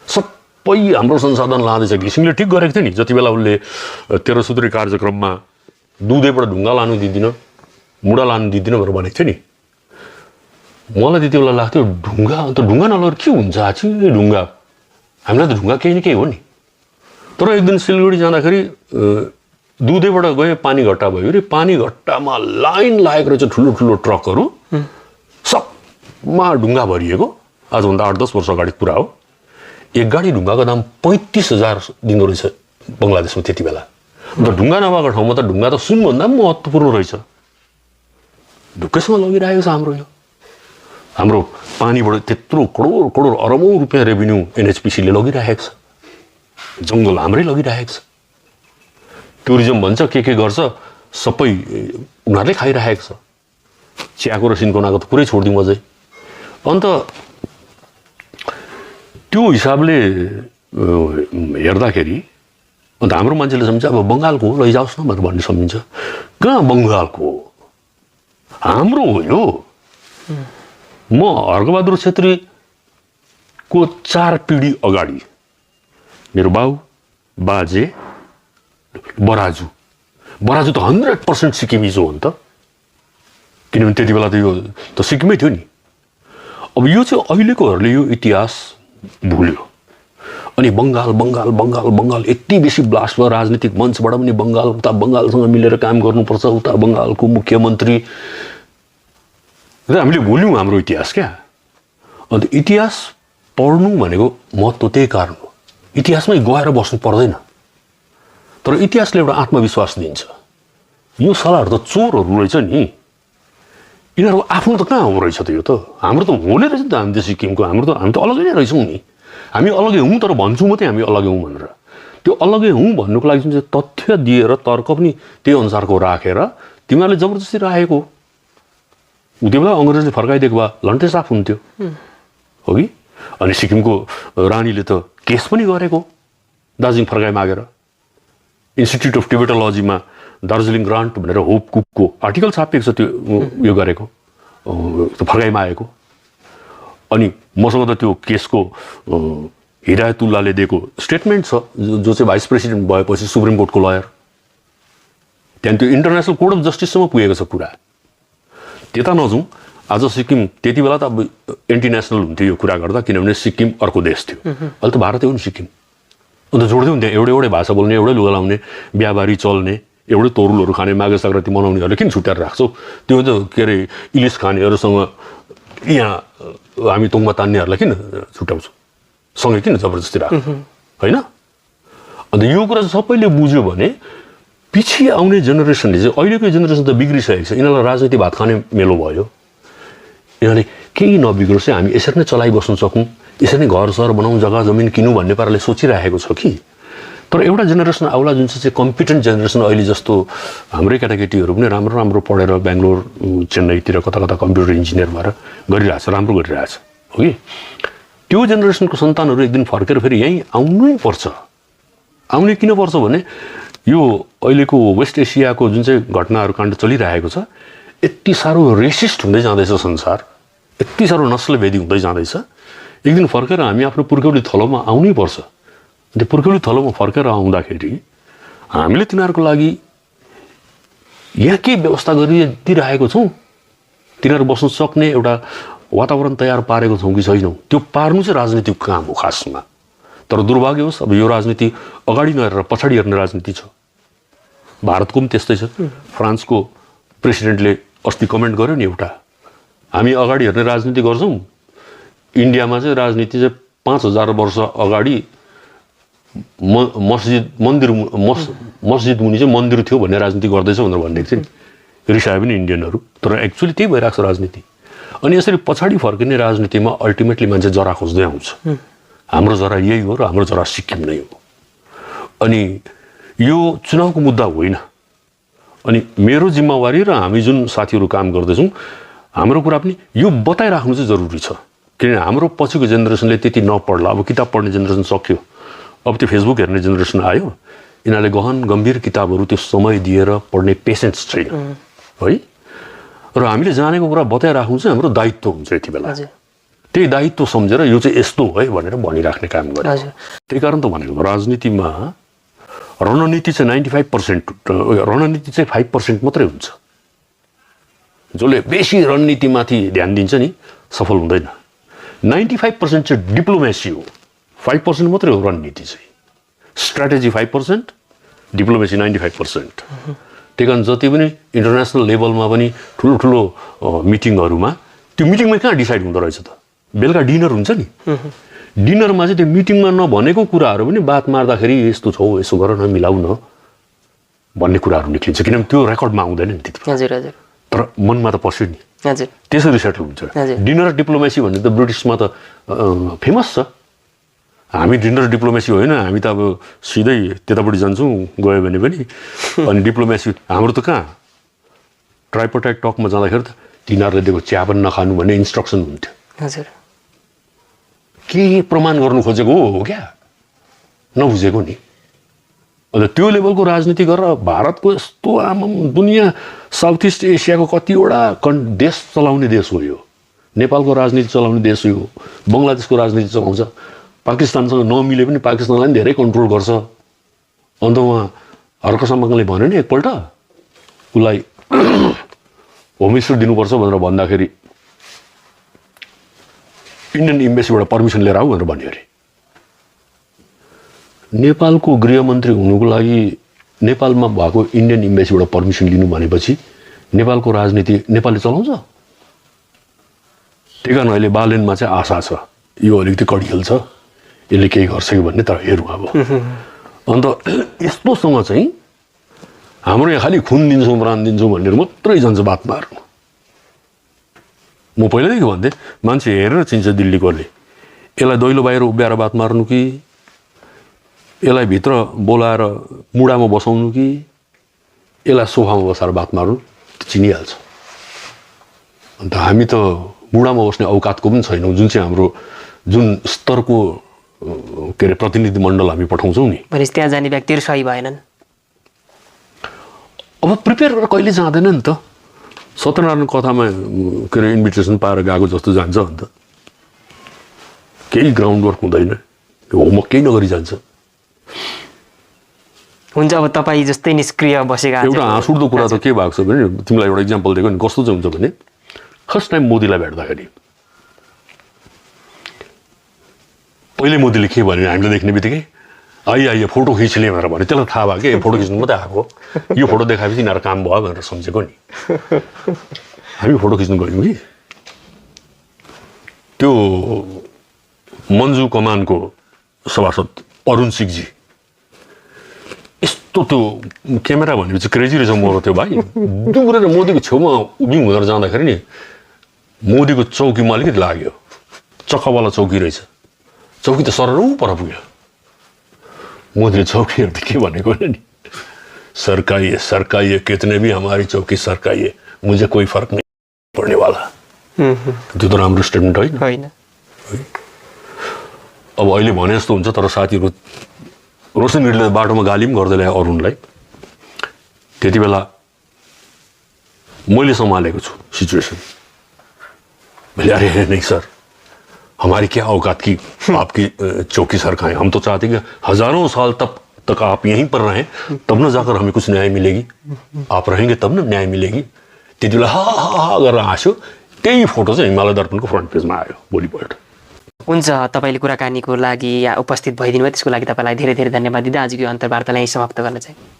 सबै हाम्रो संसाधन लाँदैछ। घिसिङले ठिक गरेको थियो नि, जति बेला उसले 13 सूत्री कार्यक्रममा दुधैबाट ढुङ्गा लानु दिँदिनँ, मुढा लानु दिँदिनँ भनेर भनेको थियो नि। मलाई त्यति बेला लाग्थ्यो ढुङ्गा, अन्त ढुङ्गा नलगेर के हुन्छ आछि ढुङ्गा, हामीलाई त ढुङ्गा केही न केही हो नि। तर एक दिन सिलगढी जाँदाखेरि दुधैबाट गएँ, पानी घट्टा भयो अरे, पानी घट्टामा लाइन लागेको रहेछ, ठुलो ठुलो ट्रकहरू सबमा ढुङ्गा भरिएको। आजभन्दा 8-10 वर्ष अगाडि कुरा हो। एक गाडी ढुङ्गाको दाम 35,000 दिँदो रहेछ बङ्गलादेशमा त्यति बेला। अन्त ढुङ्गा नभएको ठाउँमा त ढुङ्गा त सुनभन्दा पनि महत्त्वपूर्ण रहेछ। ढुक्कैसँग लगिरहेको छ हाम्रो यो। हाम्रो पानीबाट त्यत्रो करोड करोड अरबौँ रुपियाँ रेभिन्यू एनएचपिसीले लगिरहेको छ। जङ्गल हाम्रै लगिरहेको छ। टुरिज्म भन्छ के गर्छ, सबै उनीहरूले खाइरहेको छ। चियाको र सिन्कोनाको त कुरै छोडिदिउँ अझै। अन्त त्यो हिसाबले हेर्दाखेरि अन्त हाम्रो मान्छेले सम्झन्छ अब बङ्गालको हो लैजाओस् न भनेर भन्ने सम्झिन्छ। कहाँ बङ्गालको हो, हाम्रो हो यो। म हर्कबहादुर छेत्रीको 4 पिँढी अगाडि मेरो बाउ, बाजे, बराजु त 100% सिक्किमिज हो नि त, किनभने त्यति बेला त यो त सिक्किमै थियो नि। अब यो चाहिँ अहिलेकोहरूले यो इतिहास भुल्यो। अनि बङ्गाल बङ्गाल बङ्गाल बङ्गाल यति बेसी ब्लास्ट भयो राजनीतिक मञ्चबाट पनि। बङ्गाल उता बङ्गालसँग मिलेर काम गर्नुपर्छ, उता बङ्गालको मुख्यमन्त्री, र हामीले भुल्यौँ हाम्रो इतिहास क्या। अन्त इतिहास पढ्नु भनेको महत्त्व त्यही कारण हो। इतिहासमै गएर बस्नु पर्दैन, तर इतिहासले एउटा आत्मविश्वास दिन्छ। यो सालाहरू त चोरहरू रहेछ नि, यिनीहरू आफ्नो त कहाँ हो रहेछ त, यो त हाम्रो त हो नै रहेछ नि त। हामी त सिक्किमको, हामी त अलगै नै रहेछौँ नि। हामी अलगै हौँ, तर भन्छौँ मात्रै हामी अलगै हौँ भनेर। त्यो अलगै हौँ भन्नुको लागि जुन चाहिँ तथ्य दिएर तर्क पनि त्यही अनुसारको राखेर तिमीहरूले जबरजस्ती राखेको उति बेला अङ्ग्रेजले फर्काइदिएको भए लन्टे साफ हुन्थ्यो, हो कि। अनि सिक्किमको रानीले त केस पनि गरेको दार्जिलिङ फर्काइ मागेर। इन्स्टिट्युट अफ टिबेटोलोजीमा दार्जिलिङ ग्रान्ट भनेर होप कुकको आर्टिकल छापिएको छ, त्यो यो गरेको फर्काइमा आएको। अनि मसँग त त्यो केसको हिदायतुल्लाले दिएको स्टेटमेन्ट छ, जो चाहिँ भाइस प्रेसिडेन्ट भएपछि सुप्रिम कोर्टको लयर। त्यहाँदेखि त्यो इन्टरनेसनल कोर्ट अफ जस्टिससम्म पुगेको छ कुरा। त्यता नजाउँ। आज सिक्किम त्यति बेला त अब एन्टी नेसनल हुन्थ्यो यो कुरा गर्दा, किनभने सिक्किम अर्को देश थियो। अहिले त भारतै हो नि सिक्किम। अन्त जोड्दै हुन्थ्यो, एउटै भाषा बोल्ने, एउटै लुगा लाउने, बिहाबारी चल्ने, एउटै तोरुलहरू खाने, माघे सङ्क्रान्ति मनाउनेहरूले किन छुट्याएर राख्छौ? त्यो त के अरे इलिस खानेहरूसँग यहाँ हामी तोङमा तान्नेहरूलाई किन छुट्याउँछौँ? सँगै किन जबरजस्ती राख्छौँ, होइन? अन्त यो कुरा चाहिँ सबैले बुझ्यो भने पछि आउने जेनेरेसनले चाहिँ, अहिलेको जेनेरेसन त बिग्रिसकेको छ, यिनीहरूलाई राजनीति भात खाने मेलो भयो। यिनीहरूले केही नबिग्रोस् है, हामी यसरी नै चलाइबस्नु सकौँ, यसरी नै घर सहर बनाउँ, जग्गा जमिन किनौँ भन्ने पाराले सोचिरहेको छ कि। तर एउटा जेनेरेसन आउला जुन चाहिँ कम्पिटेन्ट जेनेरेसन, अहिले जस्तो हाम्रै केटाकेटीहरू पनि राम्रो राम्रो पढेर बेङ्गलोर चेन्नईतिर कता कता कम्प्युटर इन्जिनियर भएर गरिरहेछ, राम्रो गरिरहेछ, हो कि। त्यो जेनेरेसनको सन्तानहरू एक दिन फर्केर फेरि यहीँ आउनै पर्छ। आउनै किन पर्छ भने यो अहिलेको वेस्ट एसियाको जुन चाहिँ घटनाहरू काण्ड चलिरहेको छ, यति साह्रो रेसिस्ट हुँदै जाँदैछ संसार, यति साह्रो नस्लभेदी हुँदै जाँदैछ। एक दिन फर्केर हामी आफ्नो पुर्ख्यौली थलोमा आउनै पर्छ। त्यो पुर्ख्यौली थलोमा फर्केर आउँदाखेरि हामीले तिनीहरूको लागि यहाँ के व्यवस्था गरिदिइरहेको छौँ, तिनीहरू बस्न सक्ने एउटा वातावरण तयार पारेको छौँ कि छैनौँ, त्यो पार्नु चाहिँ राजनीतिक काम हो खासमा। तर दुर्भाग्य होस् अब यो राजनीति अगाडि नहेरेर पछाडि हेर्ने राजनीति छ। भारतको पनि त्यस्तै छ। फ्रान्सको प्रेसिडेन्टले अस्ति कमेन्ट गर्यो नि एउटा, हामी अगाडि हेर्ने राजनीति गर्छौँ, इन्डियामा चाहिँ राजनीति चाहिँ 5000 वर्ष अगाडि मस्जिद मुनि चाहिँ मन्दिर थियो भन्ने राजनीति गर्दैछ भनेर भनिदिएको थियो नि। रिसायो पनि इन्डियनहरू, तर एक्चुअली त्यही भइरहेको छ राजनीति। अनि यसरी पछाडि फर्किने राजनीतिमा अल्टिमेटली मान्छे जरा खोज्दै आउँछ। हाम्रो जरा यही हो र हाम्रो जरा सिक्किम नै हो। अनि यो चुनावको मुद्दा होइन। अनि मेरो जिम्मेवारी र हामी जुन साथीहरू काम गर्दैछौँ हाम्रो कुरा पनि यो बताइराख्नु चाहिँ जरुरी छ। किनभने हाम्रो पछिको जेनेरेसनले त्यति नपढ्ला, अब किताब पढ्ने जेनेरेसन सक्यो, अब त्यो फेसबुक हेर्ने जेनेरेसन आयो, यिनीहरूले गहन गम्भीर किताबहरू त्यो समय दिएर पढ्ने पेसेन्स छैन है। र हामीले जानेको कुरा बताइराख्नु चाहिँ हाम्रो दायित्व हुन्छ यति बेला। त्यही दायित्व सम्झेर यो चाहिँ यस्तो है भनेर भनिराख्ने काम गर्यो। त्यही कारण त भनेको राजनीतिमा रणनीति चाहिँ 95%, रणनीति चाहिँ 5% मात्रै हुन्छ। जसले बेसी रणनीतिमाथि ध्यान दिन्छ नि सफल हुँदैन। 95% चाहिँ डिप्लोमेसी हो, 5% मात्रै हो रणनीति चाहिँ। Strategy 5%, diplomacy 95%। त्यही कारण जति पनि इन्टरनेसनल लेभलमा पनि ठुलो मिटिङहरूमा त्यो मिटिङमा कहाँ डिसाइड हुँदो रहेछ त? बेलुका डिनर हुन्छ नि, डिनरमा चाहिँ त्यो मिटिङमा नभनेको कुराहरू पनि बात मार्दाखेरि यस्तो छ यसो गर न, मिलाउ न भन्ने कुराहरू निक्लिन्छ। किनभने त्यो रेकर्डमा आउँदैन नि त्यति बेला, तर मनमा त पस्यो नि, त्यसरी सेटल हुन्छ। डिनर डिप्लोमेसी भन्ने त ब्रिटिसमा त फेमस छ। हामी डिनर डिप्लोमेसी होइन, हामी त अब सिधै त्यतापट्टि जान्छौँ गयो भने पनि। अनि डिप्लोमेसी हाम्रो त कहाँ, ट्राइपोर्टाइट टकमा जाँदाखेरि त तिनीहरूले दिएको चिया पनि नखानु भन्ने इन्स्ट्रक्सन हुन्थ्यो। के प्रमाण गर्नु खोजेको हो क्या, नबुझेको नि। अन्त त्यो लेभलको राजनीति गरेर भारतको यस्तो आमाम दुनियाँ साउथ इस्ट एसियाको कतिवटा देश चलाउने देश हो यो। नेपालको राजनीति चलाउने देश हो, बङ्गलादेशको राजनीति चलाउँछ। पाकिस्तानसँग नमिले पनि पाकिस्तानलाई पनि धेरै कन्ट्रोल गर्छ। अन्त उहाँ हर्कसम्मले भन्यो नि एकपल्ट उसलाई होम मिनिस्टर दिनुपर्छ भनेर भन्दाखेरि इन्डियन इम्बेसीबाट पर्मिसन लिएर आऊ भनेर भन्यो अरे। नेपालको गृहमन्त्री हुनुको लागि नेपालमा भएको इन्डियन इम्बेसीबाट पर्मिसन लिनु भनेपछि नेपालको राजनीति नेपालले चलाउँछ। त्यही कारण अहिले बालेनमा चाहिँ आशा छ यो अलिकति कडियल छ, यसले केही गर्छ कि भन्ने, तर हेरौँ अब। अन्त यस्तोसँग चाहिँ हाम्रो यहाँ खालि खुन दिन्छौँ प्राण दिन्छौँ भनेर मात्रै जान्छ बात मार्नु। म पहिल्यैदेखि भन्थेँ मान्छे हेरेर चिन्छ दिल्लीकोले, यसलाई दैलो बाहिर उभ्याएर बात मार्नु कि यसलाई भित्र बोलाएर मुडामा बसाउनु कि यसलाई सोफामा बसाएर बात मार्नु, चिनिहाल्छ। अन्त हामी त मुडामा बस्ने औकातको पनि छैनौँ, जुन चाहिँ हाम्रो जुन स्तरको के अरे प्रतिनिधि मण्डल हामी पठाउँछौँ नि। भनेपछि त्यहाँ जाने व्यक्तिहरू सही भएनन्। अब प्रिपेयर गरेर कहिले जाँदैन नि त। सत्यनारायण कथामा के अरे इन्भिटेसन पाएर गएको जस्तो जान्छ अन्त, केही ग्राउन्ड वर्क हुँदैन, होमवर्क केही नगरी जान्छ। हुन्छ, अब तपाईँ जस्तै निष्क्रिय बसेका एउटा हाँसउठ्दो कुरा त के भएको छ भने, तिमीलाई एउटा इक्जाम्पल दिएको नि, कस्तो चाहिँ हुन्छ भने फर्स्ट टाइम मोदीलाई भेट्दाखेरि पहिले मोदीले के भन्यो हामीले देख्ने बित्तिकै आइए फोटो खिच्ने भनेर भन्यो। त्यसलाई थाहा भयो कि फोटो खिच्नु मात्रै आएको, यो फोटो देखाएपछि यिनीहरू काम भयो भनेर सम्झेको नि। हामी फोटो खिच्नु गयौँ कि त्यो मन्जु कमानको सभासद अरुण सिंहजी, यस्तो त्यो क्यामेरा भनेपछि क्रेजी रहेछ मोरो त्यो भाइ। दुरेर मोदीको छेउमा उभिउँ भनेर जाँदाखेरि नि मोदीको चौकीमा अलिकति लाग्यो, चक्कावाला चौकी रहेछ, चौकी त सररौ पर पुग्यो। मोदीले चौकी हेर्दै के भनेको नि, सरकाइए सरकाइए कितने भी हमारी चौकी सरकाइए, मुझे कोही फर्क नहीं पड़ने वाला। त्यो त राम्रो स्टेटमेन्ट होइन। अब अहिले भने जस्तो हुन्छ, तर साथीहरू रोशन रेड्डीले बाटोमा गाली पनि गर्दै ल्यायो अरुणलाई। त्यति बेला मैले सम्हालेको छु सिचुएसन। मैले अरे नहीं सर, हमारी क्या औकात की आपकी चौकी सरकाएं, हम तो चाहते हैं कि हजारों साल तक आप यहीं पर रहें, तब न जाकर हमें कुछ न्याय मिलेगी, आप रहेंगे तब न न्याय मिलेगी। त्यति बेला हा हा हा गरेर हाँस्यो। त्यही फोटो चाहिँ हिमालय दर्पणको फ्रन्ट पेजमा आयो भोलिपल्ट। हुन्छ, तपाईँले कुराकानीको लागि यहाँ उपस्थित भइदिनु भयो त्यसको लागि तपाईँलाई धेरै धेरै धन्यवाद दिँदै आजको यो अन्तर्वार्तालाई यहीँ समाप्त गर्न चाहे।